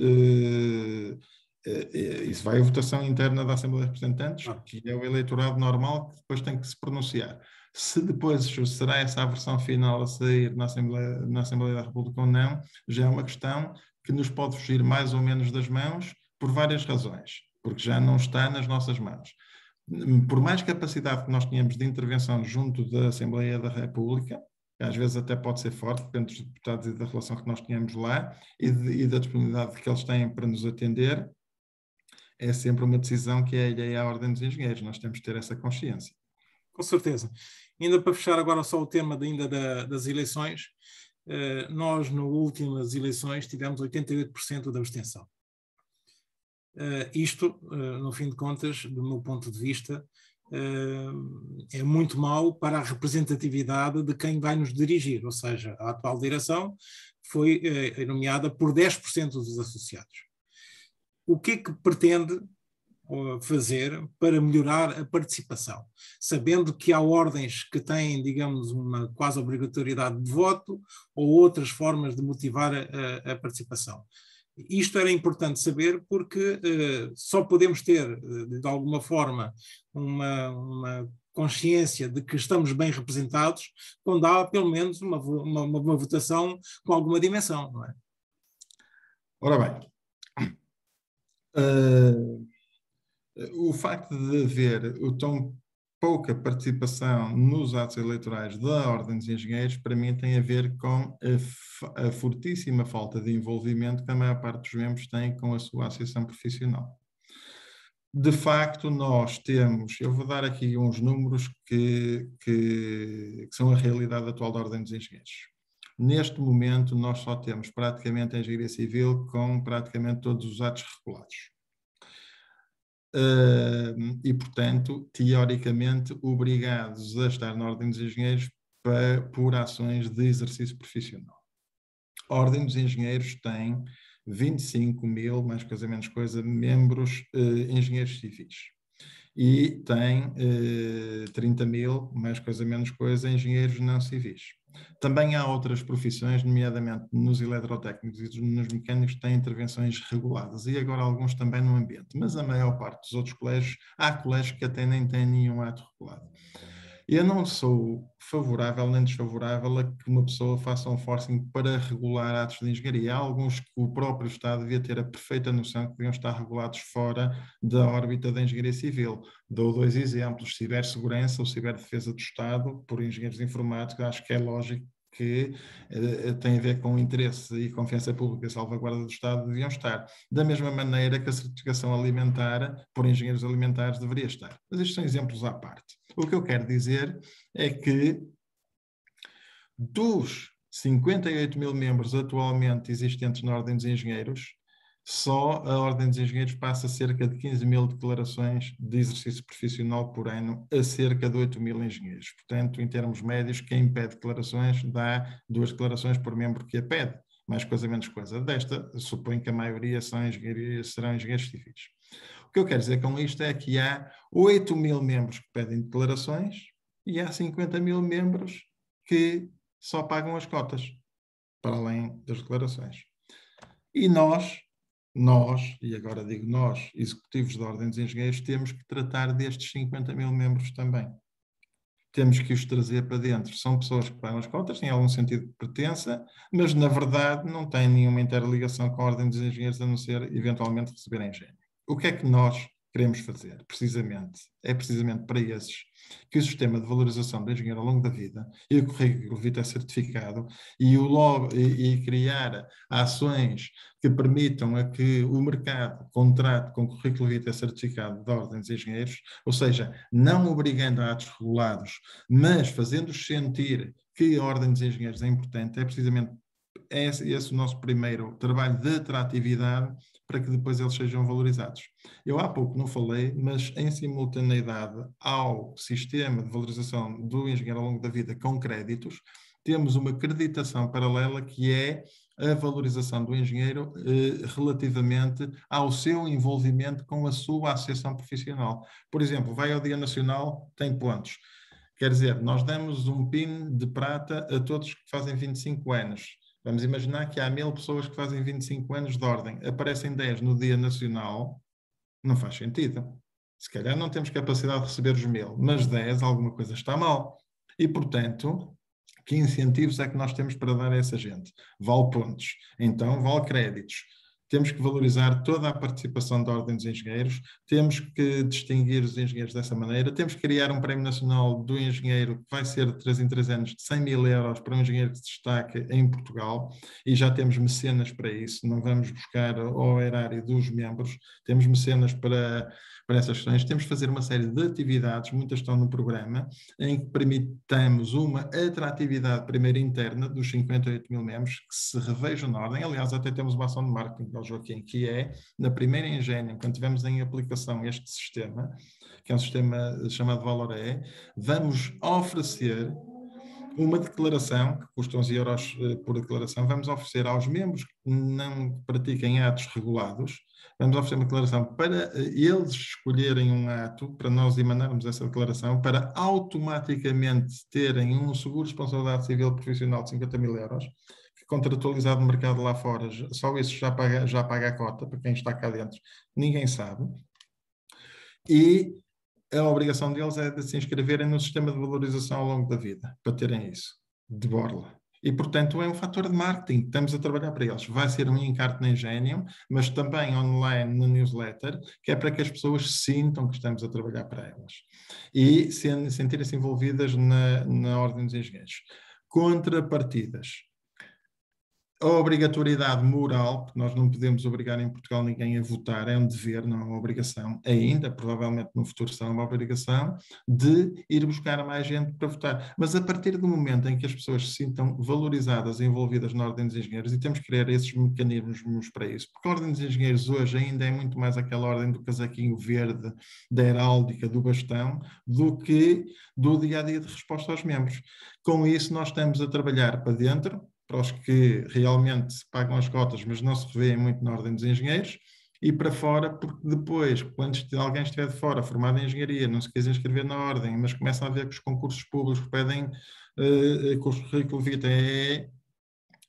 isso vai à votação interna da Assembleia de Representantes, que é o eleitorado normal, que depois tem que se pronunciar. Se depois será essa a versão final a sair na Assembleia da República ou não, já é uma questão que nos pode fugir mais ou menos das mãos por várias razões, porque já não está nas nossas mãos. Por mais capacidade que nós tenhamos de intervenção junto da Assembleia da República, que às vezes até pode ser forte, depende dos deputados e da relação que nós tenhamos lá e da disponibilidade que eles têm para nos atender, é sempre uma decisão que é alheia à Ordem dos Engenheiros. Nós temos que ter essa consciência. Com certeza. Ainda para fechar agora só o tema das eleições, nós, nas últimas eleições, tivemos 88% da abstenção. Isto, no fim de contas, do meu ponto de vista, é muito mau para a representatividade de quem vai nos dirigir, ou seja, a atual direção foi nomeada por 10% dos associados. O que é que pretende fazer para melhorar a participação, sabendo que há ordens que têm, digamos, uma quase obrigatoriedade de voto ou outras formas de motivar a participação? Isto era importante saber porque só podemos ter, de alguma forma, uma consciência de que estamos bem representados quando há, pelo menos, uma votação com alguma dimensão, não é? Ora bem, o facto de haver tão pouca participação nos atos eleitorais da Ordem dos Engenheiros, para mim, tem a ver com a fortíssima falta de envolvimento que a maior parte dos membros tem com a sua associação profissional. De facto, nós temos, eu vou dar aqui uns números que são a realidade atual da Ordem dos Engenheiros. Neste momento, nós só temos praticamente a engenharia civil com praticamente todos os atos regulados. e, portanto, teoricamente, obrigados a estar na Ordem dos Engenheiros por ações de exercício profissional. A Ordem dos Engenheiros tem 25 mil, mais coisa menos coisa, membros engenheiros civis. E tem 30 mil, mais coisa menos coisa, engenheiros não civis. Também há outras profissões, nomeadamente nos eletrotécnicos e nos mecânicos, que têm intervenções reguladas, e agora alguns também no ambiente. Mas a maior parte dos outros colégios, há colégios que até nem têm nenhum ato regulado. Eu não sou favorável nem desfavorável a que uma pessoa faça um forcing para regular atos de engenharia. Há alguns que o próprio Estado devia ter a perfeita noção que deviam estar regulados fora da órbita da engenharia civil. Dou 2 exemplos: cibersegurança ou ciberdefesa do Estado, por engenheiros informáticos. Acho que é lógico que tem a ver com interesse e confiança pública e salvaguarda do Estado, deviam estar. Da mesma maneira que a certificação alimentar, por engenheiros alimentares, deveria estar. Mas estes são exemplos à parte. O que eu quero dizer é que dos 58 mil membros atualmente existentes na Ordem dos Engenheiros, só a Ordem dos Engenheiros passa cerca de 15 mil declarações de exercício profissional por ano a cerca de 8 mil engenheiros. Portanto, em termos médios, quem pede declarações dá 2 declarações por membro que a pede, mais coisa menos coisa. Desta, suponho que a maioria serão engenheiros civis. O que eu quero dizer com isto é que há 8 mil membros que pedem declarações e há 50 mil membros que só pagam as cotas, para além das declarações. E nós, e agora digo nós, executivos da Ordem dos Engenheiros, temos que tratar destes 50 mil membros também. Temos que os trazer para dentro. São pessoas que pagam as cotas, têm algum sentido de pertença, mas na verdade não têm nenhuma interligação com a Ordem dos Engenheiros, a não ser eventualmente receberem engenho. O que é que nós queremos fazer? Precisamente, é precisamente para esses que o sistema de valorização do engenheiro ao longo da vida e o currículo vitae certificado e criar ações que permitam a que o mercado contrate com currículo vitae certificado da Ordem dos Engenheiros, ou seja, não obrigando a atos regulados, mas fazendo-os sentir que a Ordem dos Engenheiros é importante, é precisamente esse o nosso primeiro trabalho de atratividade para que depois eles sejam valorizados. Eu há pouco não falei, mas em simultaneidade ao sistema de valorização do engenheiro ao longo da vida com créditos, temos uma acreditação paralela que é a valorização do engenheiro relativamente ao seu envolvimento com a sua associação profissional. Por exemplo, vai ao Dia Nacional, tem pontos. Quer dizer, nós damos um PIN de prata a todos que fazem 25 anos. Vamos imaginar que há 1000 pessoas que fazem 25 anos de ordem. Aparecem 10 no Dia Nacional, não faz sentido. Se calhar não temos capacidade de receber os 1000, mas 10, alguma coisa está mal. E, portanto, que incentivos é que nós temos para dar a essa gente? Vale pontos, então vale créditos. Temos que valorizar toda a participação da Ordem dos Engenheiros, temos que distinguir os engenheiros dessa maneira, temos que criar um Prémio Nacional do Engenheiro que vai ser de 3 em 3 anos de 100 mil euros para um engenheiro que se destaque em Portugal, e já temos mecenas para isso, não vamos buscar ao erário dos membros, temos mecenas para essas questões, temos que fazer uma série de atividades, muitas estão no programa, em que permitamos uma atratividade primeiro interna dos 58 mil membros que se revejam na ordem. Aliás, até temos uma ação de marketing ao Joaquim, que é, na primeira engenharia, quando tivermos em aplicação este sistema, que é um sistema chamado Valoré, vamos oferecer uma declaração, que custa 11 euros por declaração, vamos oferecer aos membros que não pratiquem atos regulados, vamos oferecer uma declaração para eles escolherem um ato, para nós emanarmos essa declaração, para automaticamente terem um seguro de responsabilidade civil profissional de 50 mil euros, que contratualizado no mercado lá fora, só isso já paga a cota, para quem está cá dentro, ninguém sabe. E a obrigação deles é de se inscreverem no sistema de valorização ao longo da vida, para terem isso, de borla. E, portanto, é um fator de marketing. Estamos a trabalhar para eles. Vai ser um encarte na Engenium, mas também online na newsletter, que é para que as pessoas sintam que estamos a trabalhar para elas. E sentirem-se envolvidas na Ordem dos Engenheiros. Contrapartidas. a obrigatoriedade moral, porque nós não podemos obrigar em Portugal ninguém a votar, é um dever, não é uma obrigação, ainda, provavelmente no futuro será uma obrigação, de ir buscar mais gente para votar. Mas a partir do momento em que as pessoas se sintam valorizadas e envolvidas na Ordem dos Engenheiros, e temos que criar esses mecanismos para isso, porque a Ordem dos Engenheiros hoje ainda é muito mais aquela ordem do casaquinho verde, da heráldica, do bastão, do que do dia-a-dia de resposta aos membros. Com isso, nós estamos a trabalhar para dentro, para os que realmente pagam as cotas, mas não se revêem muito na Ordem dos Engenheiros, e para fora, porque depois, quando alguém estiver de fora, formado em engenharia, não se quiser inscrever na Ordem, mas começa a ver que os concursos públicos pedem que o currículo vitae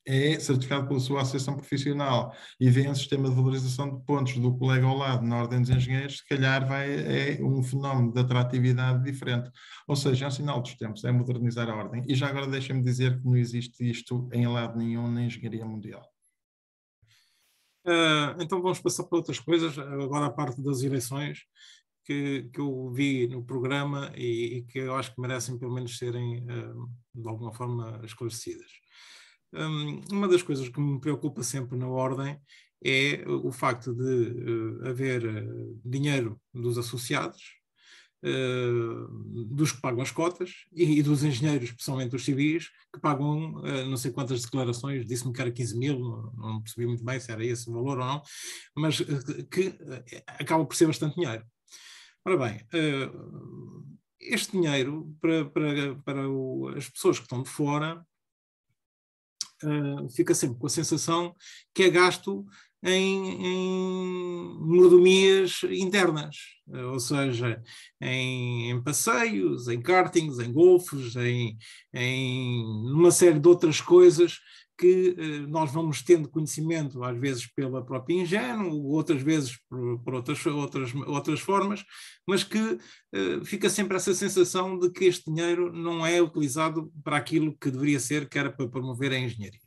é certificado pela sua associação profissional e vê um sistema de valorização de pontos do colega ao lado na Ordem dos Engenheiros, se calhar é um fenómeno de atratividade diferente. Ou seja, é um sinal dos tempos, é modernizar a Ordem. E já agora deixem-me dizer que não existe isto em lado nenhum na engenharia mundial. Então vamos passar para outras coisas, agora a parte das eleições, que eu vi no programa e que eu acho que merecem pelo menos serem de alguma forma esclarecidas. Uma das coisas que me preocupa sempre na Ordem é o facto de haver dinheiro dos associados, dos que pagam as cotas e dos engenheiros, especialmente os civis, que pagam não sei quantas declarações, disse-me que era 15 mil, não percebi muito bem se era esse o valor ou não, mas que acaba por ser bastante dinheiro. Ora bem, este dinheiro para as pessoas que estão de fora fica sempre com a sensação que é gasto em mordomias internas, ou seja, em passeios, em kartings, em golfes, em uma série de outras coisas que nós vamos tendo conhecimento, às vezes pela própria ingênuo, outras vezes por outras formas, mas que fica sempre essa sensação de que este dinheiro não é utilizado para aquilo que era para promover a engenharia.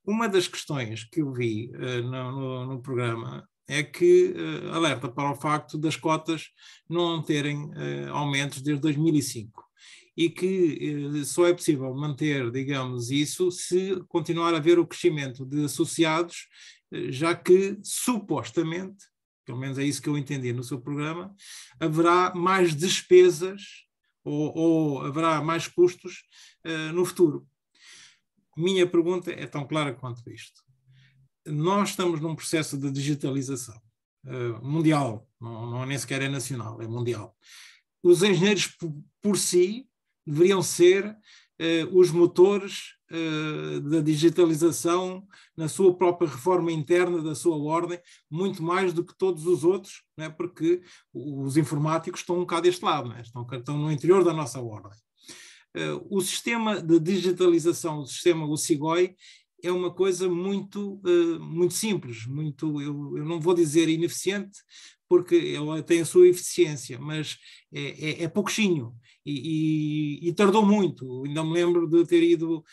Uma das questões que eu vi no programa é que alerta para o facto das cotas não terem aumentos desde 2005 e que só é possível manter, digamos, isso se continuar a haver o crescimento de associados, já que supostamente, pelo menos é isso que eu entendi no seu programa, haverá mais despesas ou haverá mais custos no futuro. Minha pergunta é tão clara quanto isto. Nós estamos num processo de digitalização mundial, não nem sequer é nacional, é mundial. Os engenheiros por si deveriam ser os motores da digitalização na sua própria reforma interna da sua ordem, muito mais do que todos os outros, não é? Porque os informáticos estão um bocado deste lado, não é? Estão no interior da nossa ordem. O sistema de digitalização, o sistema OCIGOI, é uma coisa muito simples, eu não vou dizer ineficiente, porque ela tem a sua eficiência, mas é pouquinho e tardou muito. Ainda me lembro de ter ido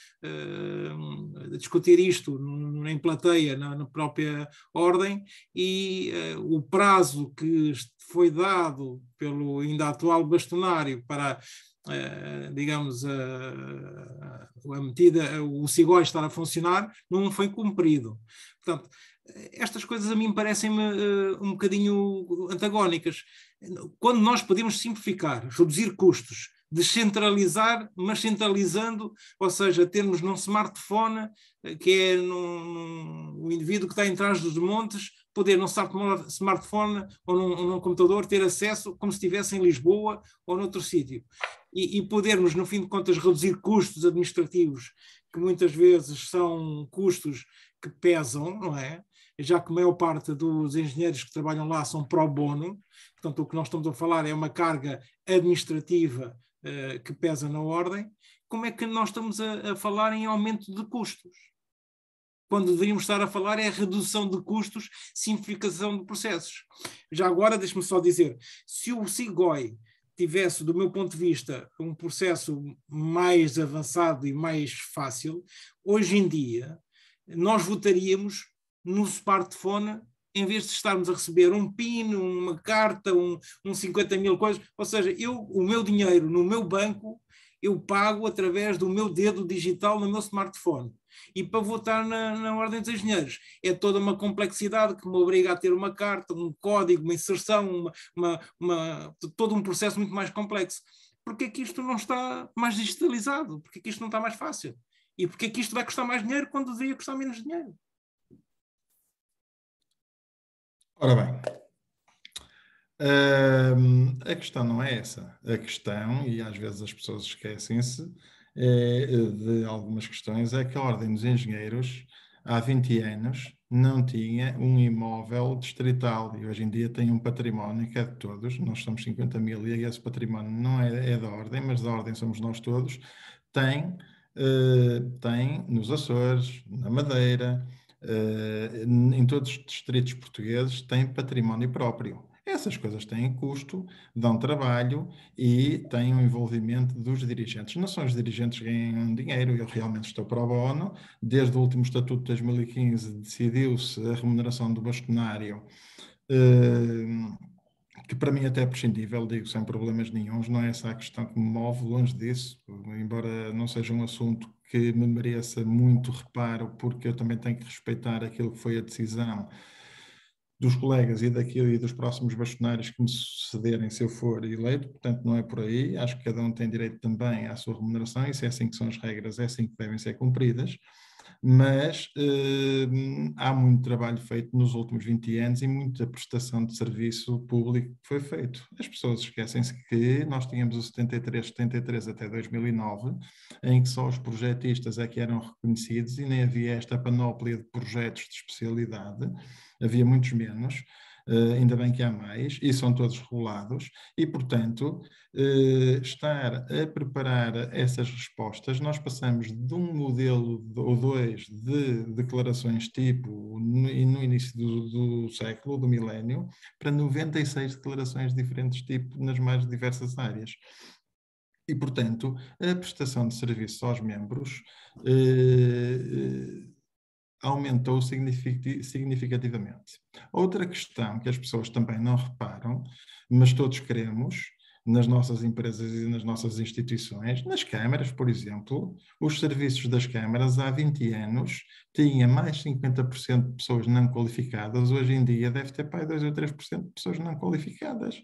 discutir isto em plateia, na própria ordem, e o prazo que foi dado pelo ainda atual bastonário para digamos, o CIGOI estar a funcionar, não foi cumprido. Portanto, estas coisas a mim parecem-me um bocadinho antagónicas. Quando nós podemos simplificar, reduzir custos, descentralizar, mas centralizando, ou seja, termos num smartphone, que é o indivíduo que está em trás dos montes, poder num smartphone ou num computador ter acesso como se estivesse em Lisboa ou noutro sítio. E podermos, no fim de contas, reduzir custos administrativos, que muitas vezes são custos que pesam, não é? Já que a maior parte dos engenheiros que trabalham lá são pro bono, portanto, o que nós estamos a falar é uma carga administrativa que pesa na ordem. Como é que nós estamos a falar em aumento de custos? Quando deveríamos estar a falar é redução de custos, simplificação de processos. Já agora, deixe-me só dizer, se o CIGOI tivesse, do meu ponto de vista, um processo mais avançado e mais fácil, hoje em dia nós votaríamos no smartphone em vez de estarmos a receber um PIN, uma carta, 50 mil coisas. Ou seja, o meu dinheiro no meu banco, eu pago através do meu dedo digital no meu smartphone. E para votar na Ordem dos Engenheiros é toda uma complexidade que me obriga a ter uma carta, um código, uma inserção, todo um processo muito mais complexo. Porquê é que isto não está mais digitalizado? Porquê é que isto não está mais fácil? E porquê é que isto vai custar mais dinheiro quando deveria custar menos dinheiro? Ora bem, a questão não é essa. A questão, e às vezes as pessoas esquecem-se de algumas questões, é que a Ordem dos Engenheiros, há 20 anos, não tinha um imóvel distrital e hoje em dia tem um património que é de todos. Nós somos 50.000 e esse património não é da Ordem, mas da Ordem somos nós todos. Tem nos Açores, na Madeira, em todos os distritos portugueses, tem património próprio. Essas coisas têm custo, dão trabalho e têm o envolvimento dos dirigentes. Não são os dirigentes que ganham dinheiro, eu realmente estou pro bono. Desde o último Estatuto de 2015 decidiu-se a remuneração do bastonário, que para mim até é prescindível, digo sem problemas nenhuns, não é essa a questão que me move, longe disso, embora não seja um assunto que me mereça muito reparo, porque eu também tenho que respeitar aquilo que foi a decisão dos colegas e daquilo e dos próximos bastonários que me sucederem se eu for eleito, portanto não é por aí, acho que cada um tem direito também à sua remuneração, e se é assim que são as regras, é assim que devem ser cumpridas, mas há muito trabalho feito nos últimos 20 anos e muita prestação de serviço público que foi feito. As pessoas esquecem-se que nós tínhamos o 73 até 2009, em que só os projetistas é que eram reconhecidos e nem havia esta panóplia de projetos de especialidade, havia muitos menos. Ainda bem que há mais, e são todos regulados, e, portanto, estar a preparar essas respostas, nós passamos de um modelo ou dois de declarações tipo, no início do século, do milénio, para 96 declarações de diferentes tipos nas mais diversas áreas. E, portanto, a prestação de serviços aos membros aumentou significativamente. Outra questão que as pessoas também não reparam, mas todos queremos, nas nossas empresas e nas nossas instituições, nas câmaras, por exemplo, os serviços das câmaras há 20 anos tinha mais 50% de pessoas não qualificadas, hoje em dia deve ter para 2 ou 3% de pessoas não qualificadas.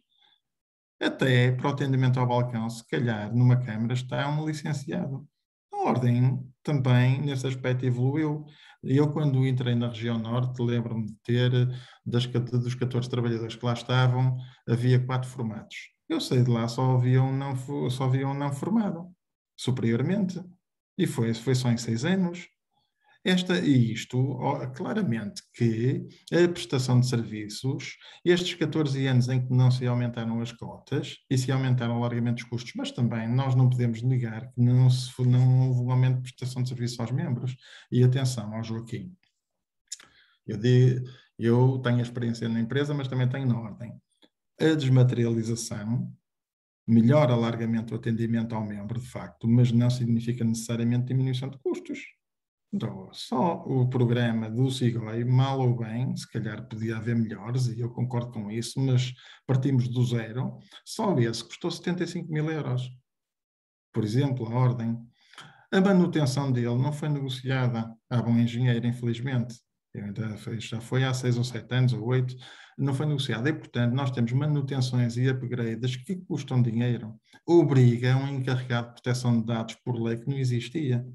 Até para o atendimento ao balcão, se calhar, numa câmara está um licenciado. A Ordem também, nesse aspecto, evoluiu. Eu, quando entrei na região norte, lembro-me de ter, dos 14 trabalhadores que lá estavam, havia 4 formados. Eu saí de lá, só havia um não formado, superiormente. E foi só em 6 anos. Isto, claramente que a prestação de serviços, estes 14 anos em que não se aumentaram as cotas e se aumentaram largamente os custos, mas também nós não podemos negar que não houve um aumento de prestação de serviços aos membros. E atenção ao Joaquim. Eu tenho experiência na empresa, mas também tenho na Ordem. A desmaterialização melhora largamente o atendimento ao membro, de facto, mas não significa necessariamente diminuição de custos. Então, só o programa do SIGOI, mal ou bem, se calhar podia haver melhores, e eu concordo com isso, mas partimos do zero, só esse custou 75.000 euros. Por exemplo, a Ordem. A manutenção dele não foi negociada a bom engenheiro, infelizmente. Já foi há 6 ou 7 anos, ou 8, não foi negociada. E, portanto, nós temos manutenções e upgrades que custam dinheiro. Obriga um encarregado de proteção de dados por lei que não existia,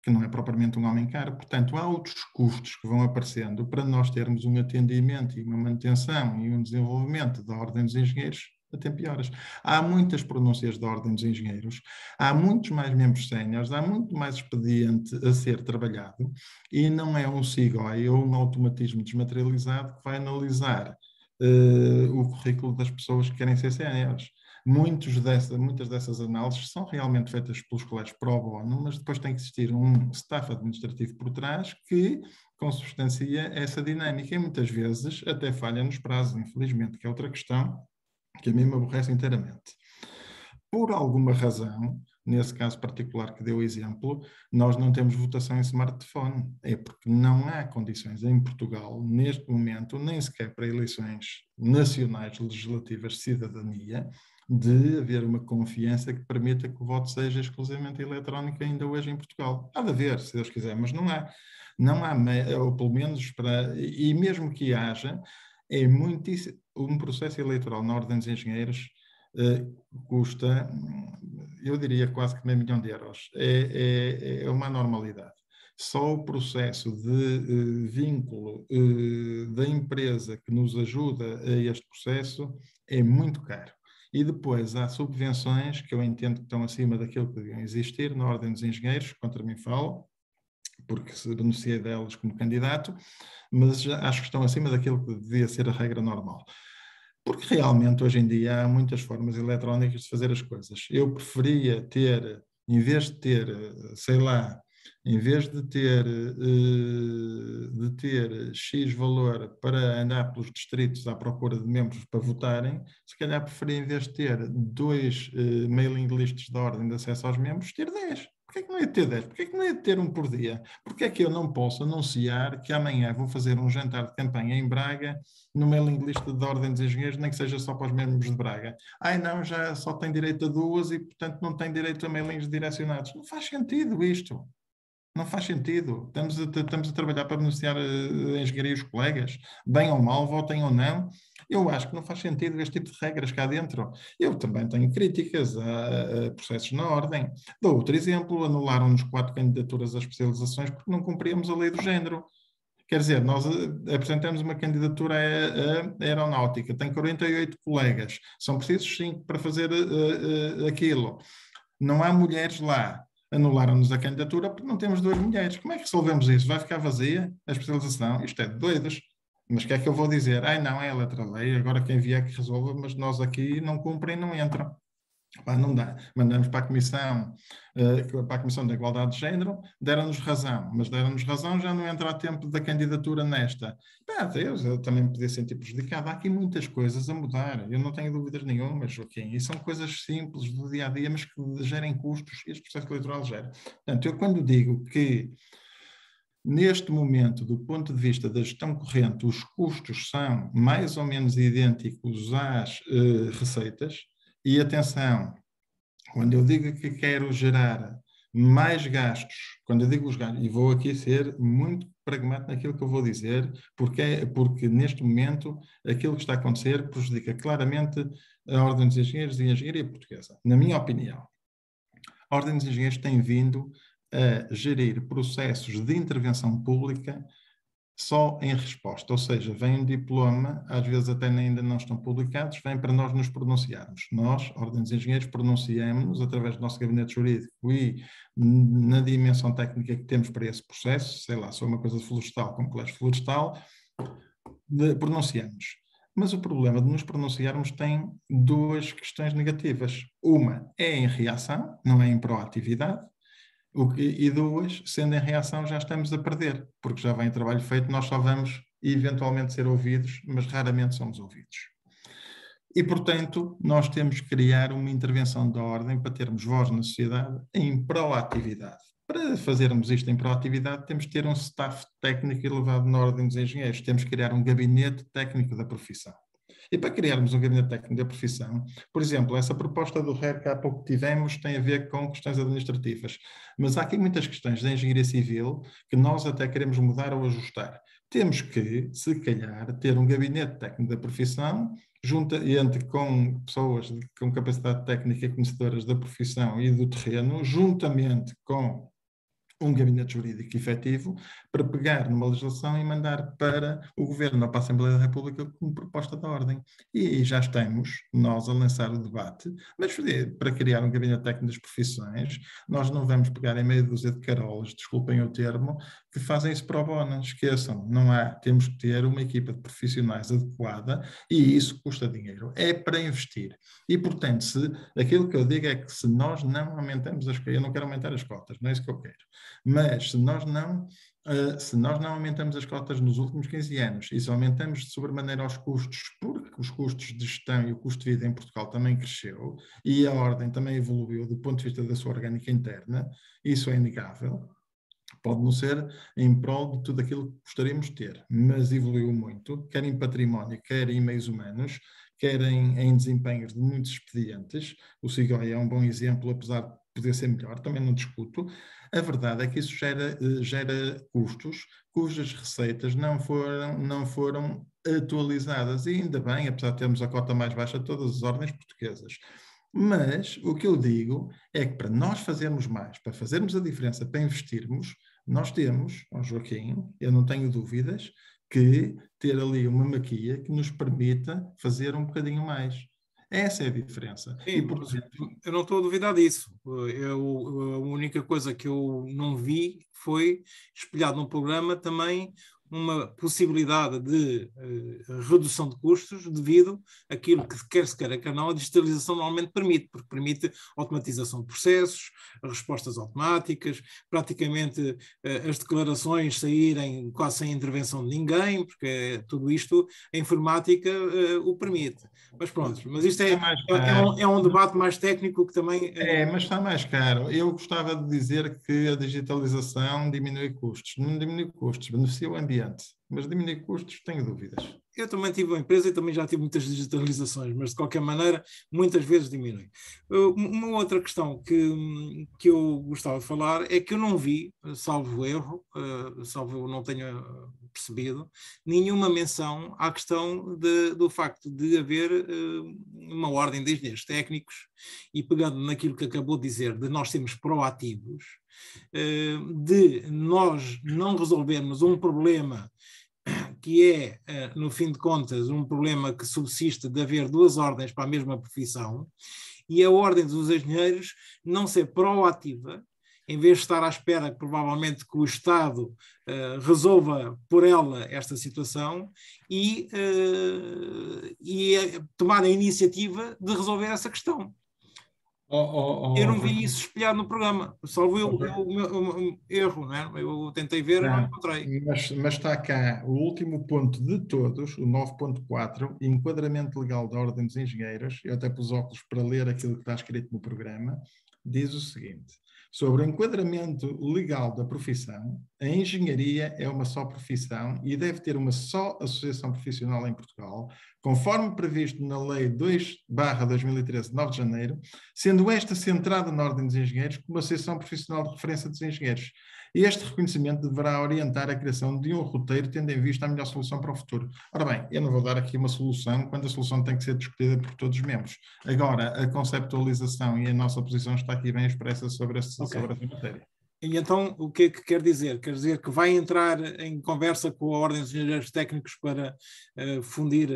que não é propriamente um homem caro. Portanto, há outros custos que vão aparecendo para nós termos um atendimento e uma manutenção e um desenvolvimento da Ordem dos Engenheiros a tempo e horas. Há muitas pronúncias da Ordem dos Engenheiros, há muitos mais membros séniores, há muito mais expediente a ser trabalhado e não é um SIGOI ou um automatismo desmaterializado que vai analisar o currículo das pessoas que querem ser séniores. Muitas dessas análises são realmente feitas pelos colegas pro bono, mas depois tem que existir um staff administrativo por trás que consubstancia essa dinâmica e muitas vezes até falha nos prazos, infelizmente, que é outra questão que a mim me aborrece inteiramente. Por alguma razão, nesse caso particular que deu o exemplo, nós não temos votação em smartphone. É porque não há condições em Portugal, neste momento, nem sequer para eleições nacionais legislativas de cidadania, de haver uma confiança que permita que o voto seja exclusivamente eletrónico ainda hoje em Portugal. Há de haver, se Deus quiser, mas não há, ou pelo menos e mesmo que haja, é muitíssimo, um processo eleitoral na Ordem dos Engenheiros custa, eu diria, quase que €500 mil. É uma anormalidade. Só o processo de vínculo da empresa que nos ajuda a este processo é muito caro. E depois há subvenções que eu entendo que estão acima daquilo que deviam existir na Ordem dos Engenheiros, contra mim falo, porque se beneficiei delas como candidato, mas já acho que estão acima daquilo que devia ser a regra normal. Porque realmente hoje em dia há muitas formas eletrónicas de fazer as coisas. Eu preferia ter, em vez de ter, sei lá, em vez de ter X valor para andar pelos distritos à procura de membros para votarem, se calhar preferia, em vez de ter 2 mailing lists da Ordem de acesso aos membros, ter 10. Porquê é que não é de ter 10? Porquê é que não é de ter um por dia? Porquê é que eu não posso anunciar que amanhã vou fazer um jantar de campanha em Braga no mailing list da Ordem dos Engenheiros, nem que seja só para os membros de Braga? Ai não, já só tem direito a 2 e, portanto, não tem direito a mailings direcionados. Não faz sentido isto. Não faz sentido. Estamos a trabalhar para beneficiar a engenharia e os colegas. Bem ou mal, votem ou não. Eu acho que não faz sentido este tipo de regras cá dentro. Eu também tenho críticas a processos na ordem. Dou outro exemplo, anularam-nos 4 candidaturas às especializações porque não cumpríamos a lei do género. Quer dizer, nós apresentamos uma candidatura à aeronáutica, tem 48 colegas, são precisos 5 para fazer aquilo. Não há mulheres lá. Anularam-nos a candidatura porque não temos 2 mulheres. Como é que resolvemos isso? Vai ficar vazia a especialização? Isto é de doidos. Mas o que é que eu vou dizer? Ai não, é a letra-lei, agora quem vier que resolva, mas nós aqui não cumprem, não entram. Não dá. Mandamos para a Comissão da Igualdade de Género, deram-nos razão, mas deram-nos razão, já não entra a tempo da candidatura nesta. Eu também me podia sentir prejudicado. Há aqui muitas coisas a mudar, eu não tenho dúvidas nenhuma, Joaquim, e são coisas simples do dia-a-dia, mas que gerem custos, e este processo eleitoral gera. Portanto, eu quando digo que neste momento, do ponto de vista da gestão corrente, os custos são mais ou menos idênticos às receitas. E atenção, quando eu digo que quero gerar mais gastos, quando eu digo os gastos, e vou aqui ser muito pragmático naquilo que eu vou dizer, porque neste momento aquilo que está a acontecer prejudica claramente a Ordem dos Engenheiros e a Engenharia Portuguesa. Na minha opinião, a Ordem dos Engenheiros tem vindo a gerir processos de intervenção pública só em resposta, ou seja, vem um diploma, às vezes até ainda não estão publicados, vem para nós nos pronunciarmos. Nós, Ordem dos Engenheiros, pronunciamos através do nosso gabinete jurídico e na dimensão técnica que temos para esse processo, sei lá, se é uma coisa de florestal, como colégio florestal, pronunciamos. Mas o problema de nos pronunciarmos tem 2 questões negativas. Uma é em reação, não é em proatividade. E 2, sendo em reação, já estamos a perder, porque já vem trabalho feito, nós só vamos eventualmente ser ouvidos, mas raramente somos ouvidos. E, portanto, nós temos que criar uma intervenção da ordem para termos voz na sociedade em proatividade. Para fazermos isto em proatividade, temos que ter um staff técnico elevado na Ordem dos Engenheiros, temos que criar um gabinete técnico da profissão. E para criarmos um gabinete técnico da profissão, por exemplo, essa proposta do RER que há pouco tivemos tem a ver com questões administrativas, mas há aqui muitas questões da engenharia civil que nós até queremos mudar ou ajustar. Temos que, se calhar, ter um gabinete técnico da profissão, entre com pessoas com capacidade técnica e conhecedoras da profissão e do terreno, juntamente com um gabinete jurídico efetivo, para pegar numa legislação e mandar para o Governo, para a Assembleia da República, como proposta da ordem. E já estamos, nós, a lançar o debate, mas para criar um gabinete técnico das profissões, nós não vamos pegar em meia dúzia de carolas, desculpem o termo, que fazem isso pro bono, esqueçam, não há, temos que ter uma equipa de profissionais adequada e isso custa dinheiro, é para investir. E, portanto, aquilo que eu digo é que se nós não aumentamos eu não quero aumentar as cotas, não é isso que eu quero. Mas se nós não aumentamos as cotas nos últimos 15 anos e se aumentamos de sobremaneira os custos, porque os custos de gestão e o custo de vida em Portugal também cresceu e a ordem também evoluiu do ponto de vista da sua orgânica interna, isso é inegável. Pode não ser em prol de tudo aquilo que gostaríamos de ter, mas evoluiu muito, quer em património, quer em meios humanos, quer em desempenhos de muitos expedientes. O SIGOI é um bom exemplo, apesar de poder ser melhor, também não discuto. A verdade é que isso gera custos cujas receitas não foram atualizadas. E ainda bem, apesar de termos a cota mais baixa de todas as ordens portuguesas. Mas o que eu digo é que para nós fazermos mais, para fazermos a diferença, para investirmos, nós temos, Joaquim, eu não tenho dúvidas, que ter ali uma maquia que nos permita fazer um bocadinho mais. Essa é a diferença. Sim, e, portanto, eu não estou a duvidar disso. A única coisa que eu não vi foi espelhado no programa também uma possibilidade de redução de custos devido àquilo que quer se queira, quer não, a digitalização normalmente permite, porque permite automatização de processos, respostas automáticas, praticamente as declarações saírem quase sem intervenção de ninguém, porque tudo isto a informática o permite. Mas pronto, mas isto é um debate mais técnico que também... mas está mais caro. Eu gostava de dizer que a digitalização diminui custos. Não diminui custos, beneficia o ambiente. Mas diminuir custos, tenho dúvidas. Eu também tive uma empresa e também já tive muitas digitalizações, mas de qualquer maneira, muitas vezes diminui. Uma outra questão que eu gostava de falar é que eu não vi, salvo erro, salvo eu não tenha percebido, nenhuma menção à questão do facto de haver uma ordem de engenheiros técnicos, e pegando naquilo que acabou de dizer, de nós sermos proativos, de nós não resolvermos um problema que é, no fim de contas, um problema que subsiste de haver duas ordens para a mesma profissão, e a ordem dos engenheiros não ser proativa, em vez de estar à espera, provavelmente, que o Estado resolva por ela esta situação e tomar a iniciativa de resolver essa questão. Eu não vi isso espelhado no programa, salvo o meu erro, não é? Eu tentei ver e não encontrei. Mas está cá o último ponto de todos, o 9.4, enquadramento legal da Ordem dos Engenheiros. Eu até pus óculos para ler aquilo que está escrito no programa. Diz o seguinte: sobre o enquadramento legal da profissão, a engenharia é uma só profissão e deve ter uma só associação profissional em Portugal, conforme previsto na Lei 2/2013, de 9 de janeiro, sendo esta centrada na Ordem dos Engenheiros como associação profissional de referência dos engenheiros. Este reconhecimento deverá orientar a criação de um roteiro, tendo em vista a melhor solução para o futuro. Ora bem, eu não vou dar aqui uma solução quando a solução tem que ser discutida por todos os membros. Agora, a conceptualização e a nossa posição está aqui bem expressa sobre essa matéria. E então, o que é que quer dizer? Quer dizer que vai entrar em conversa com a Ordem dos Engenheiros Técnicos para fundir,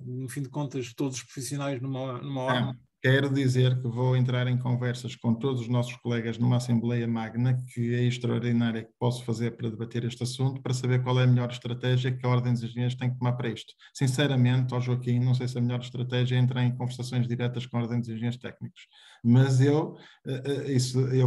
no fim de contas, todos os profissionais numa ordem? Quero dizer que vou entrar em conversas com todos os nossos colegas numa Assembleia Magna, que é extraordinária, que posso fazer para debater este assunto, para saber qual é a melhor estratégia que a Ordem dos Engenheiros tem que tomar para isto. Sinceramente, Joaquim, não sei se a melhor estratégia é entrar em conversações diretas com a Ordem dos Engenheiros Técnicos. Mas eu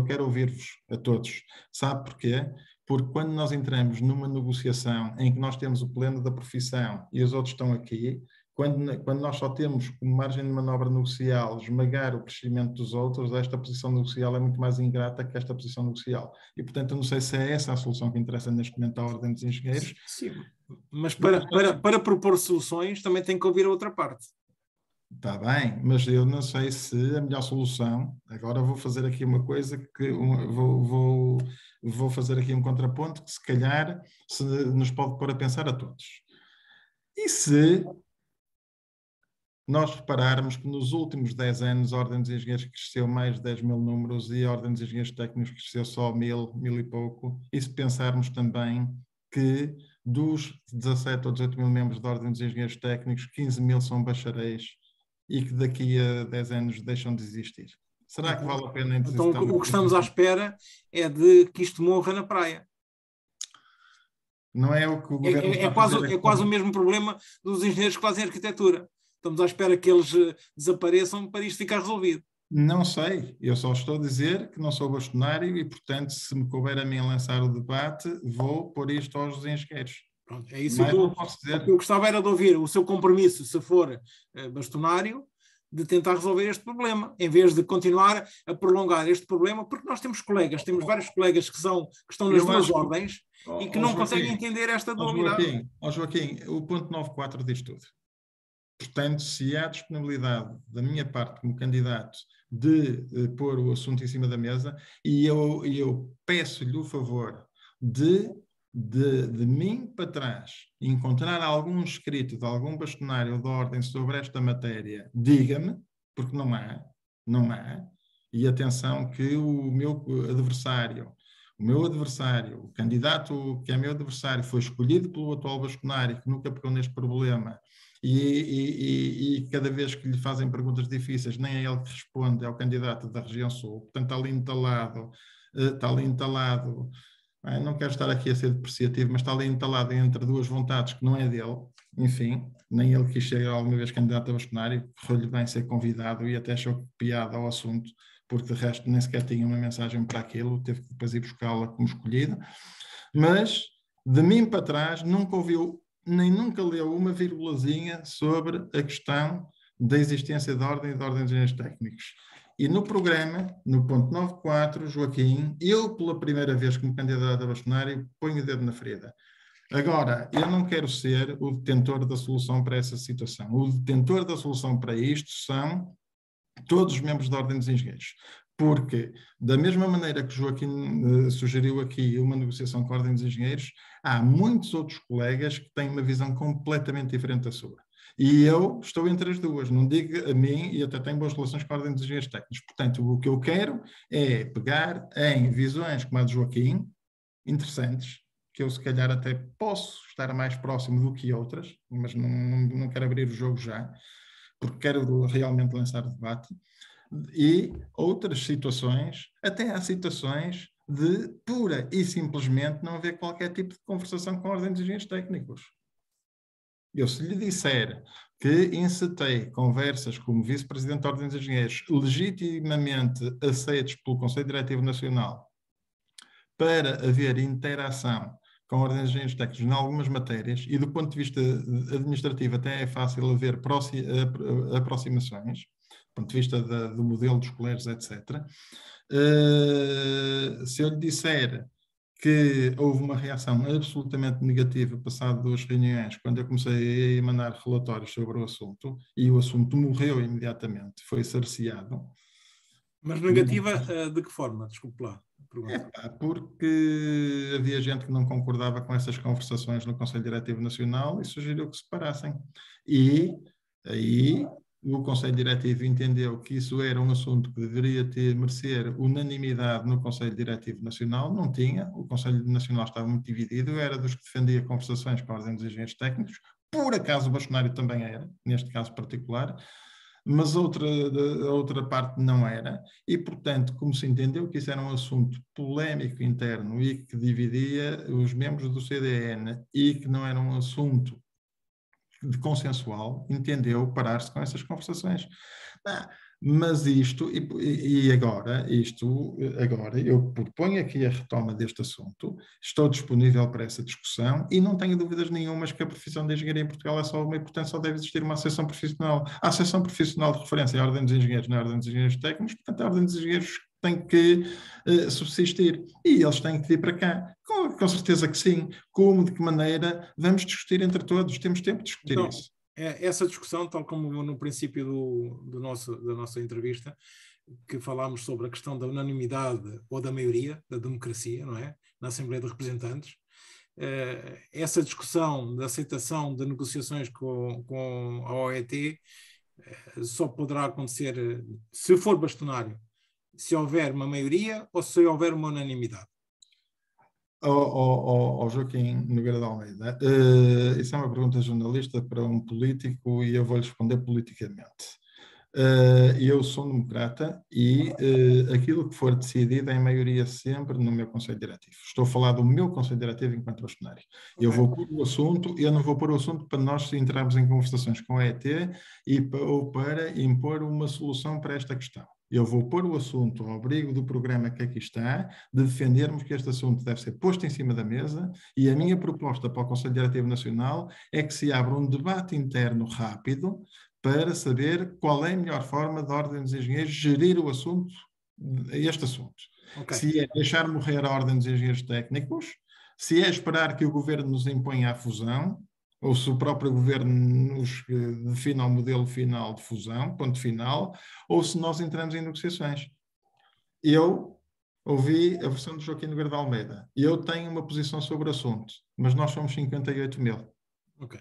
quero ouvir-vos a todos. Sabe porquê? Porque quando nós entramos numa negociação em que nós temos o pleno da profissão e os outros estão aqui, quando nós só temos como margem de manobra negocial esmagar o crescimento dos outros, esta posição negocial é muito mais ingrata que esta posição negocial. E, portanto, eu não sei se é essa a solução que interessa neste momento à Ordem dos Engenheiros. Sim, mas para propor soluções também tem que ouvir a outra parte. Está bem, mas eu não sei se a melhor solução... Agora vou fazer aqui uma coisa que... Vou fazer aqui um contraponto que, se calhar, nos pode pôr a pensar a todos. E se nós repararmos que nos últimos 10 anos a Ordem dos Engenheiros cresceu mais de 10 mil números e a Ordem dos Engenheiros Técnicos cresceu só 1000 e pouco, e se pensarmos também que dos 17 ou 18 mil membros da Ordem dos Engenheiros Técnicos, 15 mil são bacharéis e que daqui a 10 anos deixam de existir. Será que vale a pena... Então o que estamos à espera é de que isto morra na praia. Não é o que o governo está a fazer. É quase o mesmo problema dos engenheiros que fazem arquitetura. Estamos à espera que eles desapareçam para isto ficar resolvido. Não sei, eu só estou a dizer que não sou bastonário e, portanto, se me couber a mim lançar o debate, vou pôr isto aos engenheiros. Pronto, é isso que eu posso dizer. Eu gostava era de ouvir o seu compromisso, se for bastonário, de tentar resolver este problema, em vez de continuar a prolongar este problema, porque nós temos vários colegas que estão nas duas ordens e que não conseguem entender esta dualidade. Joaquim, o ponto 9.4 diz tudo. Portanto, se há disponibilidade da minha parte como candidato de pôr o assunto em cima da mesa, e eu peço-lhe o favor de mim para trás encontrar algum escrito de algum bastonário de ordem sobre esta matéria, diga-me, porque não há, e atenção que o meu adversário, o candidato que é meu adversário, foi escolhido pelo atual bastonário, que nunca pegou neste problema, e cada vez que lhe fazem perguntas difíceis, nem é ele que responde, é o candidato da região sul. Portanto, está ali entalado, não quero estar aqui a ser depreciativo, mas está ali entalado entre duas vontades que não é dele. Enfim, nem ele quis ser alguma vez candidato a bastonário, correu-lhe bem ser convidado e até achou piada ao assunto, porque de resto nem sequer tinha uma mensagem para aquilo, teve que depois ir buscá-la como escolhida. Mas, de mim para trás, nunca ouviu, nem nunca leu uma vírgulazinha sobre a questão da existência de ordem e de ordem de engenheiros técnicos. E no programa, no ponto 9.4, Joaquim, eu pela primeira vez como candidato a bastonário, ponho o dedo na ferida. Agora, eu não quero ser o detentor da solução para essa situação. O detentor da solução para isto são todos os membros da Ordem dos Engenheiros. Porque, da mesma maneira que Joaquim sugeriu aqui uma negociação com a Ordem dos Engenheiros, há muitos outros colegas que têm uma visão completamente diferente da sua. E eu estou entre as duas, não digo a mim, e até tenho boas relações com a Ordem dos Engenheiros Técnicos. Portanto, o que eu quero é pegar em visões como a de Joaquim, interessantes, que eu se calhar até posso estar mais próximo do que outras, mas não quero abrir o jogo já, porque quero realmente lançar o debate, e outras situações, até há situações de pura e simplesmente não haver qualquer tipo de conversação com a Ordem dos Engenheiros Técnicos. Eu, se lhe disser que encetei conversas como vice-presidente da Ordem dos Engenheiros legitimamente aceitos pelo Conselho Diretivo Nacional para haver interação com a Ordem dos Engenheiros Técnicos em algumas matérias, e do ponto de vista administrativo até é fácil haver aproximações, do ponto de vista do modelo dos colégios, etc. Se eu lhe disser que houve uma reação absolutamente negativa passado 2 reuniões, quando eu comecei a emanar relatórios sobre o assunto, e o assunto morreu imediatamente, foi cerceado. Mas negativa de que forma? Desculpe lá. Porque havia gente que não concordava com essas conversações no Conselho Diretivo Nacional e sugeriu que se parassem. E aí o Conselho Diretivo entendeu que isso era um assunto que deveria merecer unanimidade no Conselho Diretivo Nacional. Não tinha. O Conselho Nacional estava muito dividido. Eu era dos que defendia conversações com a Ordem dos Engenheiros Técnicos. Por acaso o bastonário também era, neste caso particular. Mas a outra parte não era, e, portanto, como se entendeu que isso era um assunto polémico interno e que dividia os membros do CDN e que não era um assunto consensual, entendeu parar-se com essas conversações. Mas agora eu proponho aqui a retoma deste assunto, estou disponível para essa discussão e não tenho dúvidas nenhumas que a profissão de engenharia em Portugal é só uma e, portanto, só deve existir uma associação profissional. A associação profissional de referência é a Ordem dos Engenheiros, não é a Ordem dos Engenheiros Técnicos, portanto, a Ordem dos Engenheiros tem que subsistir e eles têm que vir para cá. Com certeza que sim. Como, de que maneira, vamos discutir entre todos, temos tempo de discutir isso. Essa discussão, tal como no princípio da nossa entrevista, que falámos sobre a questão da unanimidade ou da maioria, da democracia, não é? Na Assembleia de Representantes, essa discussão da aceitação de negociações com a OET só poderá acontecer se for bastonário, se houver uma maioria ou se houver uma unanimidade. Joaquim Nogueira de Almeida, isso é uma pergunta jornalista para um político e eu vou-lhe responder politicamente. Eu sou democrata e aquilo que for decidido é em maioria sempre no meu Conselho Diretivo. Estou a falar do meu Conselho Diretivo enquanto bastonário. Okay. Eu vou pôr o assunto, eu não vou pôr o assunto para nós entrarmos em conversações com a ET ou para impor uma solução para esta questão. Eu vou pôr o assunto ao abrigo do programa que aqui está, de defendermos que este assunto deve ser posto em cima da mesa, e a minha proposta para o Conselho Diretivo Nacional é que se abra um debate interno rápido para saber qual é a melhor forma da Ordem dos Engenheiros gerir o assunto, este assunto. Okay. Se é deixar morrer a Ordem dos Engenheiros Técnicos, se é esperar que o Governo nos imponha a fusão, ou se o próprio governo nos define o modelo final de fusão, ponto final, ou se nós entramos em negociações. Eu ouvi a versão do Joaquim Nogueira de Almeida. Eu tenho uma posição sobre o assunto, mas nós somos 58 mil. Ok.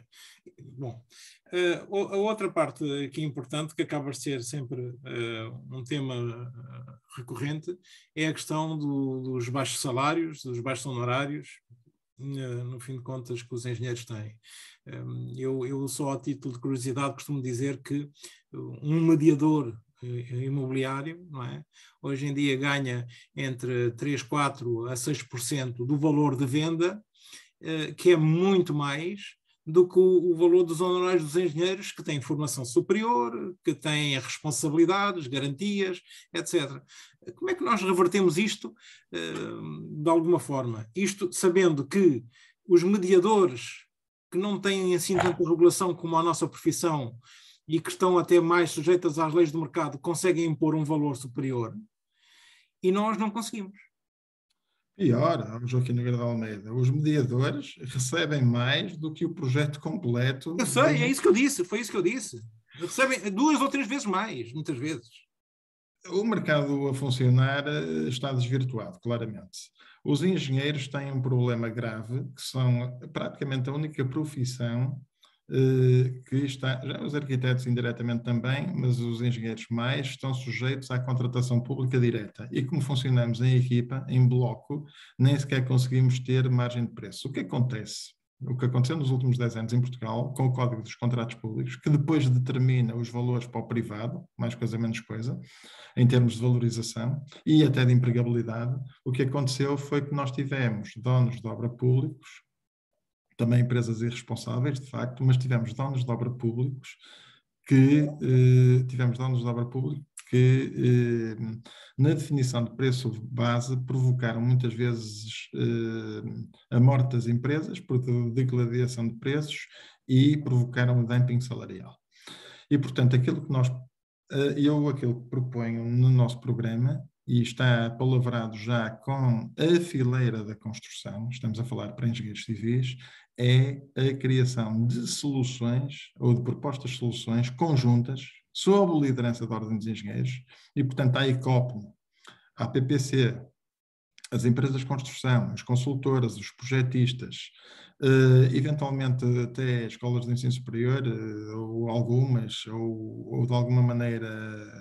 Bom, a outra parte aqui importante, que acaba de ser sempre um tema recorrente, é a questão dos baixos salários, dos baixos honorários, no fim de contas, que os engenheiros têm. Eu só a título de curiosidade costumo dizer que um mediador imobiliário, não é? Hoje em dia ganha entre 3, 4 a 6% do valor de venda, que é muito mais do que o valor dos honorários dos engenheiros, que têm formação superior, que têm responsabilidades, garantias, etc. Como é que nós revertemos isto de alguma forma? Isto sabendo que os mediadores, que não têm assim tanta regulação como a nossa profissão e que estão até mais sujeitas às leis do mercado, conseguem impor um valor superior, e nós não conseguimos. Pior, Joaquim Nogueira de Almeida, os mediadores recebem mais do que o projeto completo. Eu sei, é isso que eu disse, foi isso que eu disse. Recebem 2 ou 3 vezes mais, muitas vezes. O mercado a funcionar está desvirtuado, claramente. Os engenheiros têm um problema grave, que são praticamente a única profissão que está, já os arquitetos indiretamente também, mas os engenheiros mais, estão sujeitos à contratação pública direta. E como funcionamos em equipa, em bloco, nem sequer conseguimos ter margem de preço. O que acontece? O que aconteceu nos últimos 10 anos em Portugal, com o Código dos Contratos Públicos, que depois determina os valores para o privado, mais coisa menos coisa, em termos de valorização e até de empregabilidade, o que aconteceu foi que nós tivemos donos de obra públicos, também empresas irresponsáveis, de facto, mas tivemos donos de obra públicos que na definição de preço base provocaram muitas vezes a morte das empresas por degladiação de preços e provocaram o dumping salarial. E, portanto, aquilo que proponho no nosso programa, e está palavrado já com a fileira da construção, estamos a falar para engenheiros civis, é a criação de soluções ou de propostas de soluções conjuntas sob a liderança da Ordem dos Engenheiros e, portanto, a ICOP, a PPC, as empresas de construção, as consultoras, os projetistas, eventualmente até escolas de ensino superior, ou algumas, ou de alguma maneira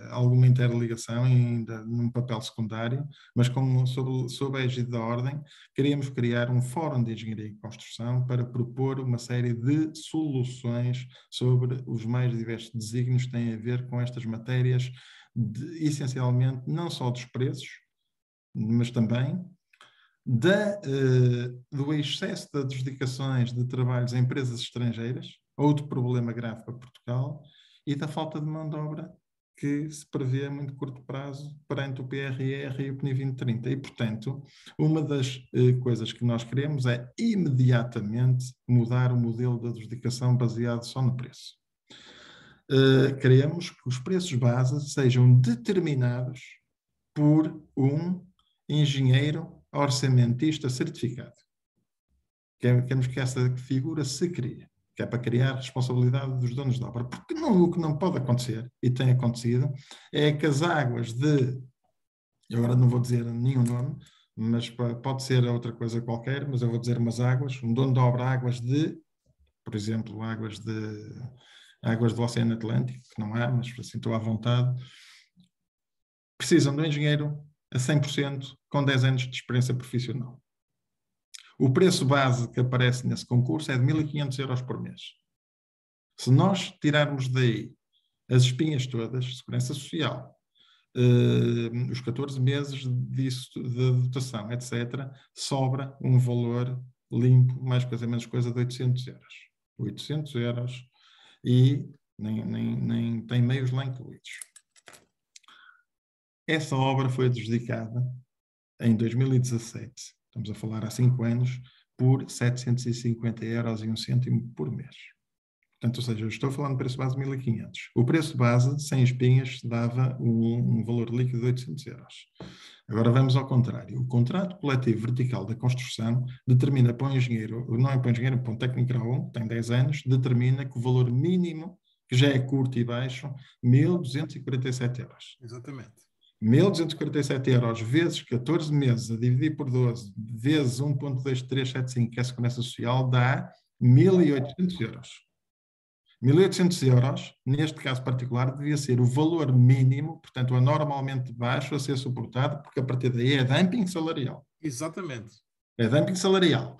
alguma interligação ainda num papel secundário, mas sob a égide da Ordem, queríamos criar um fórum de engenharia e construção para propor uma série de soluções sobre os mais diversos desígnios que têm a ver com estas matérias, essencialmente não só dos preços, mas também do excesso de adjudicações de trabalhos a empresas estrangeiras, outro problema grave para Portugal, e da falta de mão de obra que se prevê a muito curto prazo perante o PRR e o PNI 2030. E, portanto, uma das coisas que nós queremos é imediatamente mudar o modelo de adjudicação baseado só no preço. Queremos que os preços base sejam determinados por um engenheiro orçamentista certificado. Queremos que essa figura se crie, que é para criar responsabilidade dos donos de obra. Porque o que não pode acontecer, e tem acontecido, é que as águas eu agora não vou dizer nenhum nome, mas pode ser outra coisa qualquer, mas eu vou dizer umas águas, um dono de obra, por exemplo, águas do Oceano Atlântico, que não há, mas assim estou à vontade, precisam de um engenheiro a 100% com 10 anos de experiência profissional. O preço base que aparece nesse concurso é de 1.500 euros por mês. Se nós tirarmos daí as espinhas todas, segurança social, os 14 meses de dotação, etc., sobra um valor limpo, mais coisa menos coisa, de 800 euros. 800 euros e nem tem meios lá incluídos. Essa obra foi adjudicada em 2017, estamos a falar há 5 anos, por 750 euros e 1 cêntimo por mês. Portanto, ou seja, eu estou falando de preço base de 1.500. O preço base, sem espinhas, dava um valor líquido de 800 euros. Agora vamos ao contrário. O contrato coletivo vertical da construção determina para o engenheiro, não é para o engenheiro, para um técnico grau 1, que tem 10 anos, determina que o valor mínimo, que já é curto e baixo, 1.247 euros. Exatamente. 1.247 euros vezes 14 meses, a dividir por 12, vezes 1.2375, que é a segurança social, dá 1.800 euros. 1.800 euros, neste caso particular, devia ser o valor mínimo, portanto, o anormalmente baixo a ser suportado, porque a partir daí é dumping salarial. Exatamente. É dumping salarial.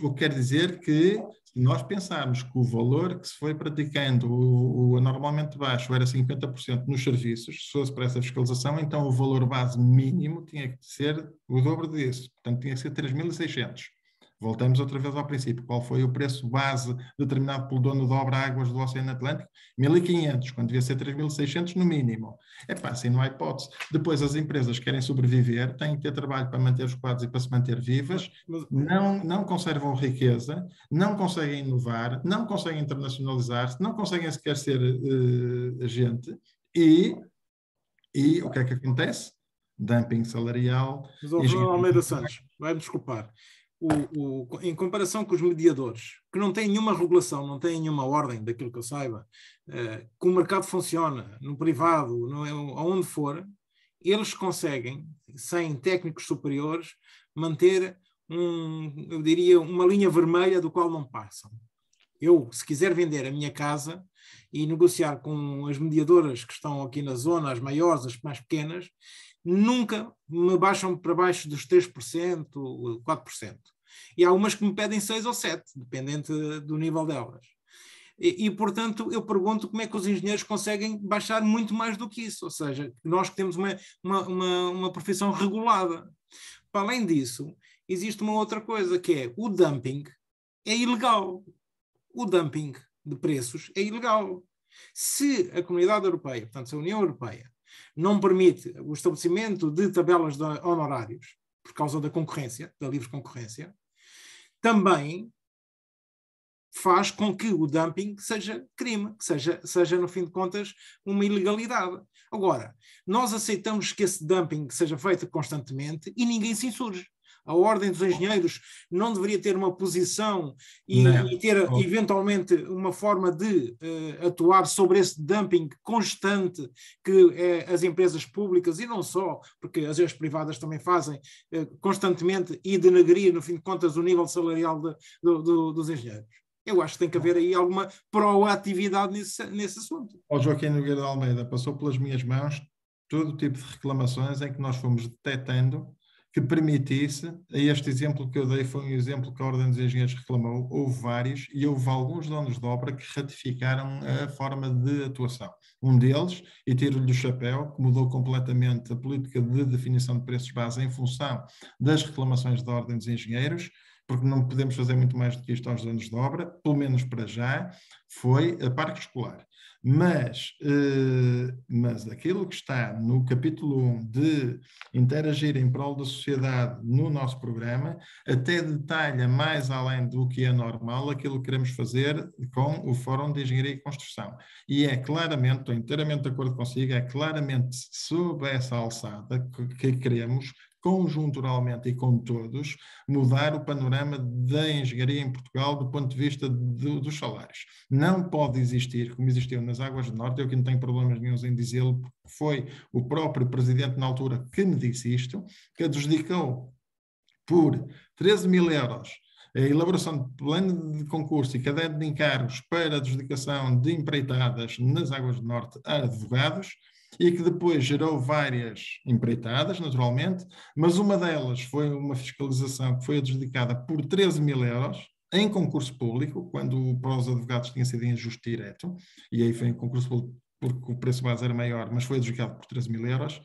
O que quer dizer que, se nós pensarmos que o valor que se foi praticando, o anormalmente baixo, era 50% nos serviços, se fosse para essa fiscalização, então o valor base mínimo tinha que ser o dobro disso. Portanto, tinha que ser 3.600. Voltamos outra vez ao princípio. Qual foi o preço base determinado pelo dono da obra Águas do Oceano Atlântico? 1.500, quando devia ser 3.600 no mínimo. Assim não há hipótese. Depois as empresas querem sobreviver, têm que ter trabalho para manter os quadros e para se manter vivas, não conservam riqueza, não conseguem inovar, não conseguem internacionalizar-se, não conseguem sequer ser agente e o que é que acontece? Dumping salarial. Mas, Fernando Almeida Santos, vai-me desculpar. Em comparação com os mediadores, que não têm nenhuma regulação, não têm nenhuma ordem, daquilo que eu saiba, que o mercado funciona no privado, aonde for, eles conseguem, sem técnicos superiores, manter eu diria, uma linha vermelha do qual não passam. Eu, se quiser vender a minha casa e negociar com as mediadoras que estão aqui na zona, as maiores, as mais pequenas, nunca me baixam para baixo dos 3%, 4%. E há umas que me pedem 6% ou 7%, dependente do nível delas. Portanto, eu pergunto como é que os engenheiros conseguem baixar muito mais do que isso, ou seja, nós que temos uma profissão regulada. Para além disso, existe uma outra coisa, que é o dumping é ilegal. O dumping de preços é ilegal. Se a Comunidade Europeia, portanto, se a União Europeia, não permite o estabelecimento de tabelas de honorários por causa da concorrência, da livre concorrência, também faz com que o dumping seja crime, que seja, no fim de contas, uma ilegalidade. Agora, nós aceitamos que esse dumping seja feito constantemente e ninguém se insurge. A Ordem dos Engenheiros não deveria ter uma posição e ter eventualmente uma forma de atuar sobre esse dumping constante que as empresas públicas, e não só, porque as privadas também fazem constantemente, e denegrir, no fim de contas, o nível salarial dos engenheiros. Eu acho que tem que haver aí alguma proatividade nesse assunto. O Joaquim Nogueira de Almeida passou pelas minhas mãos todo tipo de reclamações em que nós fomos detectando que permitisse, este exemplo que eu dei foi um exemplo que a Ordem dos Engenheiros reclamou, houve vários e houve alguns donos de obra que ratificaram a forma de atuação. Um deles, e tiro-lhe o chapéu, que mudou completamente a política de definição de preços base em função das reclamações da Ordem dos Engenheiros, porque não podemos fazer muito mais do que isto aos donos de obra, pelo menos para já, foi a parque escolar. Mas aquilo que está no capítulo 1 de interagir em prol da sociedade no nosso programa, até detalha mais além do que é normal aquilo que queremos fazer com o Fórum de Engenharia e Construção. E é claramente, estou inteiramente de acordo consigo, é claramente sob essa alçada que queremos, conjunturalmente e com todos, mudar o panorama da engenharia em Portugal do ponto de vista dos salários. Não pode existir, como existiu nas Águas do Norte, eu que não tenho problemas nenhums em dizê-lo, porque foi o próprio presidente na altura que me disse isto, que adjudicou por 13.000 euros a elaboração de plano de concurso e caderno de encargos para adjudicação de empreitadas nas Águas do Norte a advogados, e que depois gerou várias empreitadas, naturalmente, mas uma delas foi uma fiscalização que foi adjudicada por 13.000 euros em concurso público, quando para os advogados tinha sido em ajuste direto, e aí foi em concurso público porque o preço base era maior, mas foi adjudicado por 13.000 euros.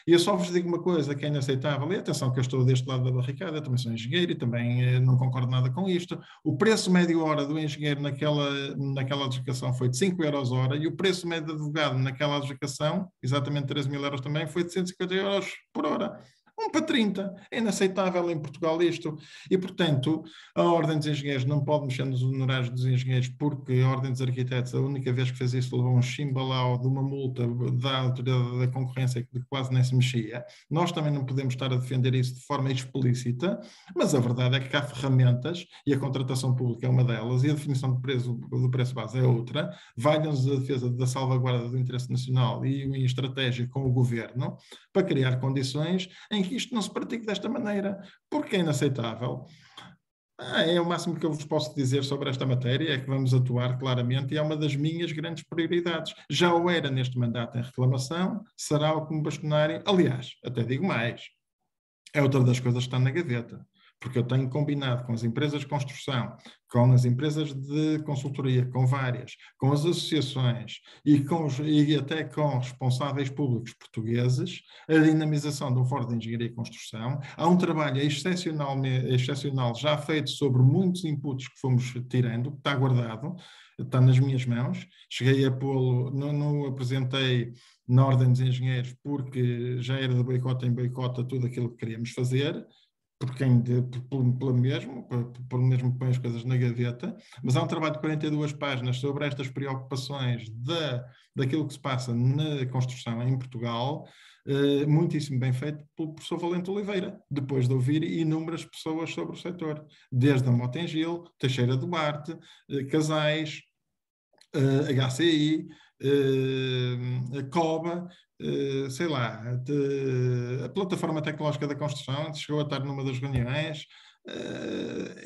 E eu só vos digo uma coisa que é inaceitável, e atenção que eu estou deste lado da barricada, eu também sou engenheiro e também não concordo nada com isto. O preço médio hora do engenheiro naquela adjudicação foi de 5 euros hora e o preço médio do advogado naquela adjudicação, exatamente 13.000 euros também, foi de 150 euros por hora. 1 para 30. É inaceitável em Portugal isto. E, portanto, a Ordem dos Engenheiros não pode mexer nos honorários dos engenheiros, porque a Ordem dos Arquitetos, a única vez que fez isso, levou um chimbalau de uma multa da Autoridade da Concorrência que quase nem se mexia. Nós também não podemos estar a defender isso de forma explícita, mas a verdade é que há ferramentas, e a contratação pública é uma delas, e a definição do preço base é outra. Vai-nos a defesa da salvaguarda do interesse nacional e em estratégia com o governo para criar condições em que isto não se pratique desta maneira, porque é inaceitável. É o máximo que eu vos posso dizer sobre esta matéria, é que vamos atuar claramente e é uma das minhas grandes prioridades. Já o era neste mandato em reclamação, será o como bastonário. Aliás, até digo mais, é outra das coisas que está na gaveta, porque eu tenho combinado com as empresas de construção, com as empresas de consultoria, com várias, com as associações e até com responsáveis públicos portugueses, a dinamização do Fórum de Engenharia e Construção. Há um trabalho excepcional já feito sobre muitos inputs que fomos tirando, que está guardado, está nas minhas mãos. Cheguei a pô-lo, não apresentei na Ordem dos Engenheiros porque já era de boicote em boicote tudo aquilo que queríamos fazer, pelo mesmo põe as coisas na gaveta, mas há um trabalho de 42 páginas sobre estas preocupações daquilo que se passa na construção em Portugal, muitíssimo bem feito pelo professor Valente Oliveira, depois de ouvir inúmeras pessoas sobre o setor, desde a Motengil, Teixeira Duarte, Casais, HCI, a COBA, sei lá, a Plataforma Tecnológica da Construção chegou a estar numa das reuniões,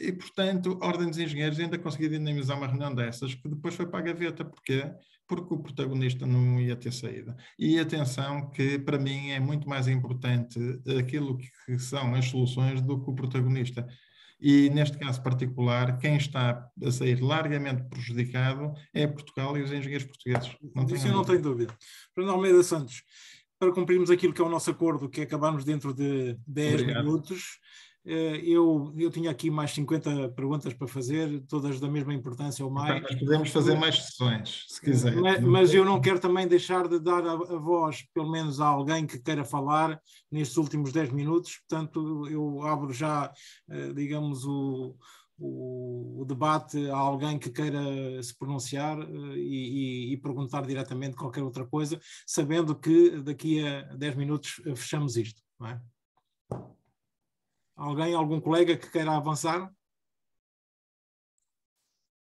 e, portanto, a Ordem dos Engenheiros ainda conseguiu dinamizar uma reunião dessas, que depois foi para a gaveta. Porquê? Porque o protagonista não ia ter saída. E atenção que, para mim, é muito mais importante aquilo que são as soluções do que o protagonista. E, neste caso particular, quem está a sair largamente prejudicado é Portugal e os engenheiros portugueses. Isso eu não tenho dúvida. Fernando Almeida Santos, para cumprirmos aquilo que é o nosso acordo, que é acabarmos dentro de 10 minutos, eu tinha aqui mais 50 perguntas para fazer, todas da mesma importância ou mais. Nós podemos fazer mais sessões, se quiser. Mas eu não quero também deixar de dar a voz, pelo menos a alguém que queira falar nestes últimos 10 minutos. Portanto, eu abro já, digamos, o debate a alguém que queira se pronunciar e perguntar diretamente qualquer outra coisa, sabendo que daqui a 10 minutos fechamos isto, não é? Algum colega que queira avançar?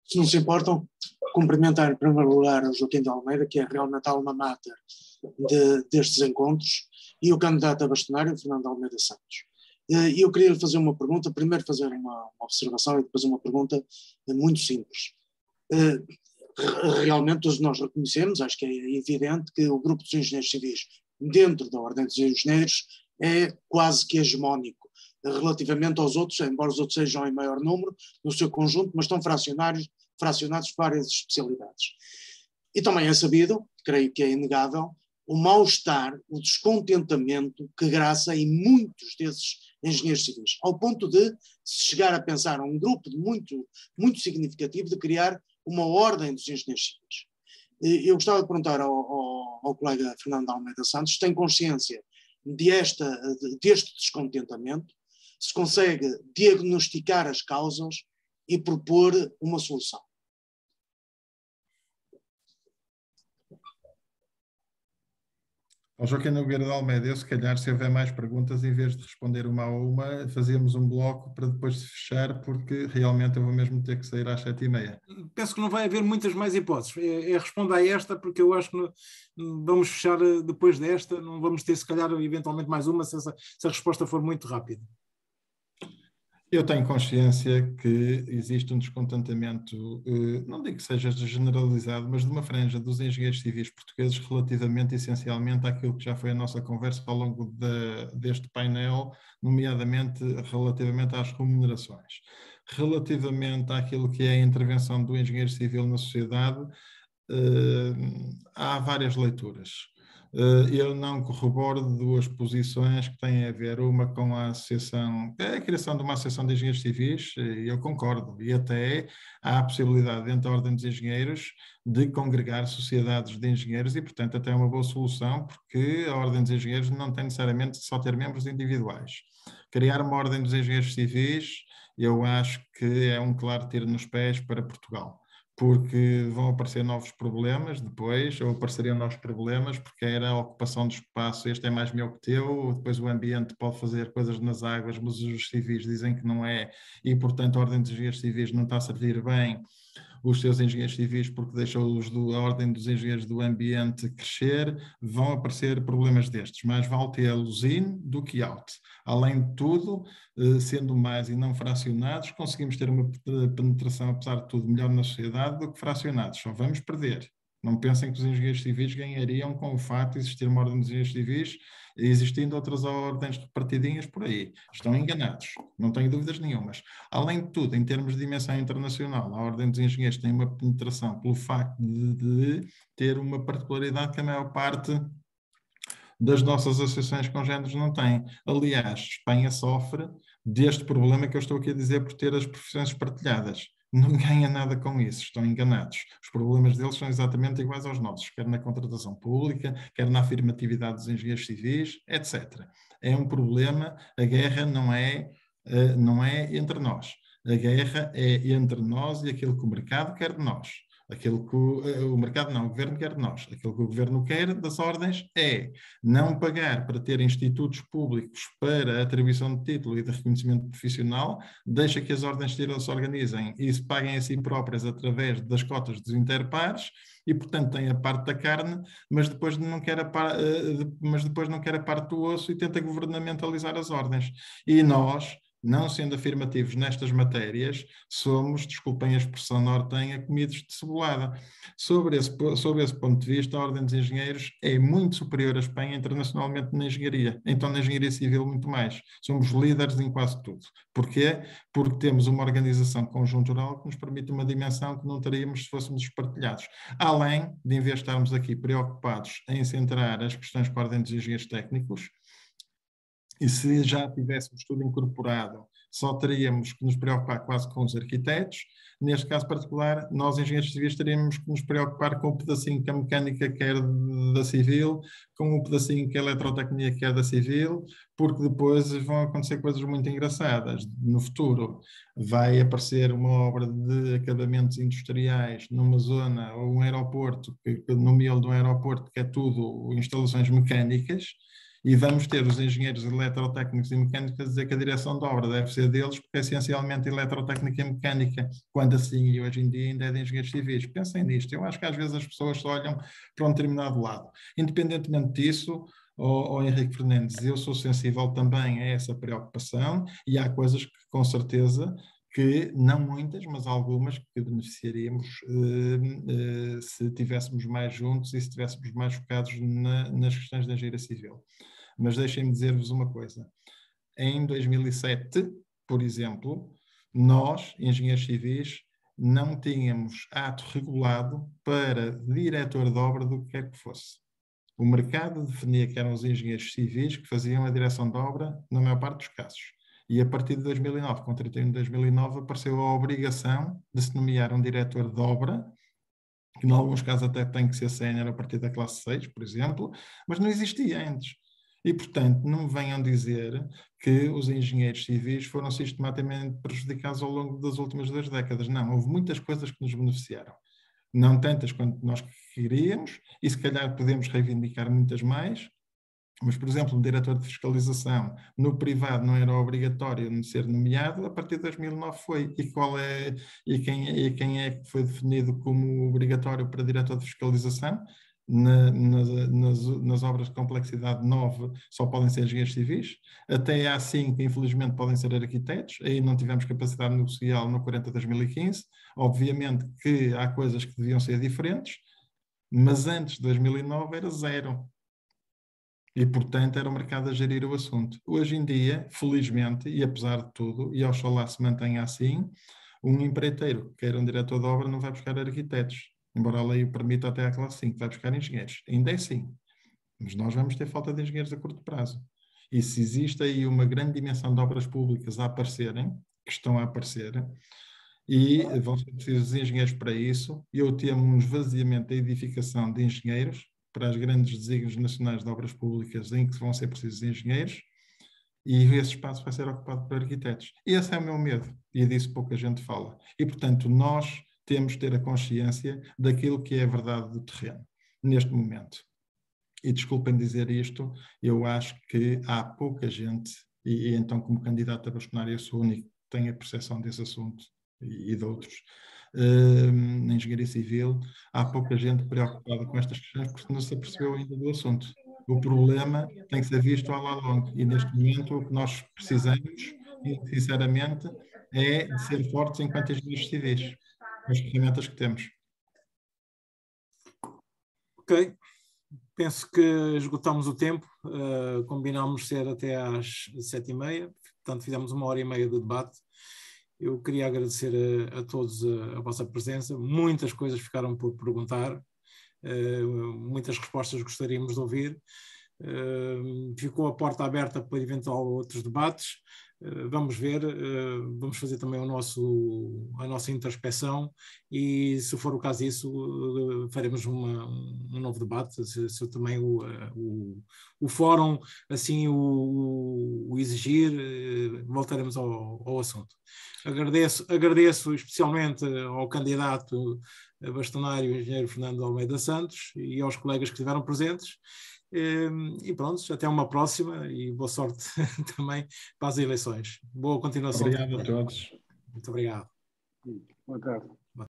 Se não se importam, cumprimentar em primeiro lugar o Joaquim de Almeida, que é realmente a alma mater destes encontros, e o candidato a bastonário, Fernando Almeida Santos. E eu queria lhe fazer uma pergunta, primeiro fazer uma observação e depois uma pergunta muito simples. Realmente todos nós reconhecemos, acho que é evidente, que o grupo dos engenheiros civis dentro da Ordem dos Engenheiros é quase que hegemónico relativamente aos outros, embora os outros sejam em maior número no seu conjunto, mas estão fracionados por várias especialidades. E também é sabido, creio que é inegável, o mal-estar, o descontentamento que graça em muitos desses engenheiros civis, ao ponto de se chegar a pensar um grupo muito, muito significativo de criar uma ordem dos engenheiros civis. Eu gostava de perguntar ao colega Fernando Almeida Santos se tem consciência deste descontentamento, se consegue diagnosticar as causas e propor uma solução. Joaquim Nogueira de Almeida, eu se calhar, se houver mais perguntas, em vez de responder uma a uma, fazíamos um bloco para depois se fechar, porque realmente eu vou mesmo ter que sair às 7h30. Penso que não vai haver muitas mais hipóteses. Responda a esta, porque eu acho que vamos fechar depois desta, não vamos ter, se calhar, eventualmente mais uma, se a resposta for muito rápida. Eu tenho consciência que existe um descontentamento, não digo que seja generalizado, mas de uma franja dos engenheiros civis portugueses relativamente, essencialmente, àquilo que já foi a nossa conversa ao longo deste painel, nomeadamente relativamente às remunerações. Relativamente àquilo que é a intervenção do engenheiro civil na sociedade, há várias leituras. eu não corroboro duas posições que têm a ver, uma com a criação de uma associação de engenheiros civis, e eu concordo, e até há a possibilidade dentro da Ordem dos Engenheiros de congregar sociedades de engenheiros e, portanto, até é uma boa solução, porque a Ordem dos Engenheiros não tem necessariamente só ter membros individuais. Criar uma Ordem dos Engenheiros Civis, eu acho que é um claro tiro nos pés para Portugal, porque vão aparecer novos problemas depois, ou apareceriam novos problemas, porque era a ocupação do espaço, este é mais meu que teu, depois o ambiente pode fazer coisas nas águas, mas os civis dizem que não é, e portanto a Ordem dos Engenheiros Civis não está a servir bem os seus engenheiros civis porque deixou a Ordem dos Engenheiros do Ambiente crescer, vão aparecer problemas destes, mais vale tê-los in do que out. Além de tudo, sendo mais e não fracionados, conseguimos ter uma penetração, apesar de tudo, melhor na sociedade do que fracionados, só vamos perder. Não pensem que os engenheiros civis ganhariam com o facto de existir uma ordem de engenheiros civis e existindo outras ordens repartidinhas por aí. Estão enganados, não tenho dúvidas nenhumas. Além de tudo, em termos de dimensão internacional, a ordem dos engenheiros tem uma penetração pelo facto de ter uma particularidade que a maior parte das nossas associações congêneres não tem. Aliás, Espanha sofre deste problema que eu estou aqui a dizer por ter as profissões partilhadas. Não ganha nada com isso, estão enganados. Os problemas deles são exatamente iguais aos nossos, quer na contratação pública, quer na afirmatividade dos engenheiros civis, etc. É um problema, a guerra não é entre nós. A guerra é entre nós e aquilo que o mercado quer de nós. Aquilo que o mercado não, o governo quer de nós. Aquilo que o governo quer das ordens é não pagar para ter institutos públicos para atribuição de título e de reconhecimento profissional, deixa que as ordens se organizem e se paguem a si próprias através das cotas dos interpares e, portanto, tem a parte da carne, mas depois não quer a parte do osso e tenta governamentalizar as ordens. E nós, não sendo afirmativos nestas matérias, somos, desculpem a expressão nortenha, comidos de cebolada. Sobre esse ponto de vista, a Ordem dos Engenheiros é muito superior à Espanha internacionalmente na engenharia. Então, na engenharia civil, muito mais. Somos líderes em quase tudo. Porquê? Porque temos uma organização conjuntural que nos permite uma dimensão que não teríamos se fôssemos espartilhados. Além de, em vez de estarmos aqui preocupados em centrar as questões com a Ordem dos Engenheiros Técnicos, e se já tivéssemos tudo incorporado, só teríamos que nos preocupar quase com os arquitetos. Neste caso particular, nós, engenheiros civis, teríamos que nos preocupar com o pedacinho que a mecânica quer da civil, com o pedacinho que a eletrotecnia quer da civil, porque depois vão acontecer coisas muito engraçadas. No futuro vai aparecer uma obra de acabamentos industriais numa zona ou um aeroporto, no miolo de um aeroporto, que é tudo instalações mecânicas, e vamos ter os engenheiros eletrotécnicos e mecânicos a dizer que a direção de obra deve ser deles, porque é essencialmente eletrotécnica e mecânica, quando assim, e hoje em dia ainda é de engenheiros civis. Pensem nisto, eu acho que às vezes as pessoas só olham para um determinado lado. Independentemente disso, Henrique Fernandes, eu sou sensível também a essa preocupação e há coisas que, com certeza, que não muitas, mas algumas que beneficiaríamos se estivéssemos mais juntos e se estivéssemos mais focados nas questões da engenharia civil. Mas deixem-me dizer-vos uma coisa. Em 2007, por exemplo, nós, engenheiros civis, não tínhamos ato regulado para diretor de obra do que quer que fosse. O mercado definia que eram os engenheiros civis que faziam a direção de obra na maior parte dos casos. E a partir de 2009, com 31 de 2009, apareceu a obrigação de se nomear um diretor de obra, que em alguns casos até tem que ser sénior a partir da classe 6, por exemplo, mas não existia antes. E, portanto, não me venham dizer que os engenheiros civis foram sistematicamente prejudicados ao longo das últimas 2 décadas. Não, houve muitas coisas que nos beneficiaram. Não tantas quanto nós queríamos, e se calhar podemos reivindicar muitas mais, mas, por exemplo, um diretor de fiscalização no privado não era obrigatório ser nomeado, a partir de 2009 foi. Quem é que foi definido como obrigatório para diretor de fiscalização? Nas obras de complexidade 9 só podem ser engenheiros civis, até há 5 infelizmente podem ser arquitetos, aí não tivemos capacidade negocial no 40/2015, obviamente que há coisas que deviam ser diferentes, mas antes de 2009 era 0. E, portanto, era o mercado a gerir o assunto. Hoje em dia, felizmente, e apesar de tudo, e oxalá se mantenha assim, um empreiteiro que queira um diretor de obra não vai buscar arquitetos, embora a lei o permita até à classe 5, vai buscar engenheiros. Ainda é assim. mas nós vamos ter falta de engenheiros a curto prazo. E se existe aí uma grande dimensão de obras públicas a aparecerem, que estão a aparecer, e vão ser precisos engenheiros para isso, eu temo um esvaziamento da edificação de engenheiros para os grandes desígnios nacionais de obras públicas em que vão ser precisos engenheiros, e esse espaço vai ser ocupado por arquitetos. Esse é o meu medo, e disso pouca gente fala. E, portanto, nós temos de ter a consciência daquilo que é a verdade do terreno, neste momento. E desculpem dizer isto, eu acho que há pouca gente, e então como candidato a bastonário eu sou o único que tem a percepção desse assunto, e de outros, na engenharia civil, há pouca gente preocupada com estas questões porque não se apercebeu ainda do assunto. O problema tem que ser visto à la longa, e neste momento o que nós precisamos, sinceramente, é de ser fortes enquanto engenheiros civis, com as ferramentas que temos. Ok. Penso que esgotámos o tempo, combinámos ser até às 7h30, portanto fizemos 1h30 de debate. Eu queria agradecer a todos a vossa presença, muitas coisas ficaram por perguntar, muitas respostas gostaríamos de ouvir. Ficou a porta aberta para eventual outros debates. Vamos ver, vamos fazer também a nossa introspecção e, se for o caso disso, faremos um novo debate, se também o fórum assim o exigir, voltaremos ao assunto. Agradeço especialmente ao candidato bastonário, engenheiro Fernando Almeida Santos, e aos colegas que estiveram presentes. E pronto, até uma próxima e boa sorte também para as eleições. Boa continuação. Obrigado a todos. Muito obrigado. Boa tarde.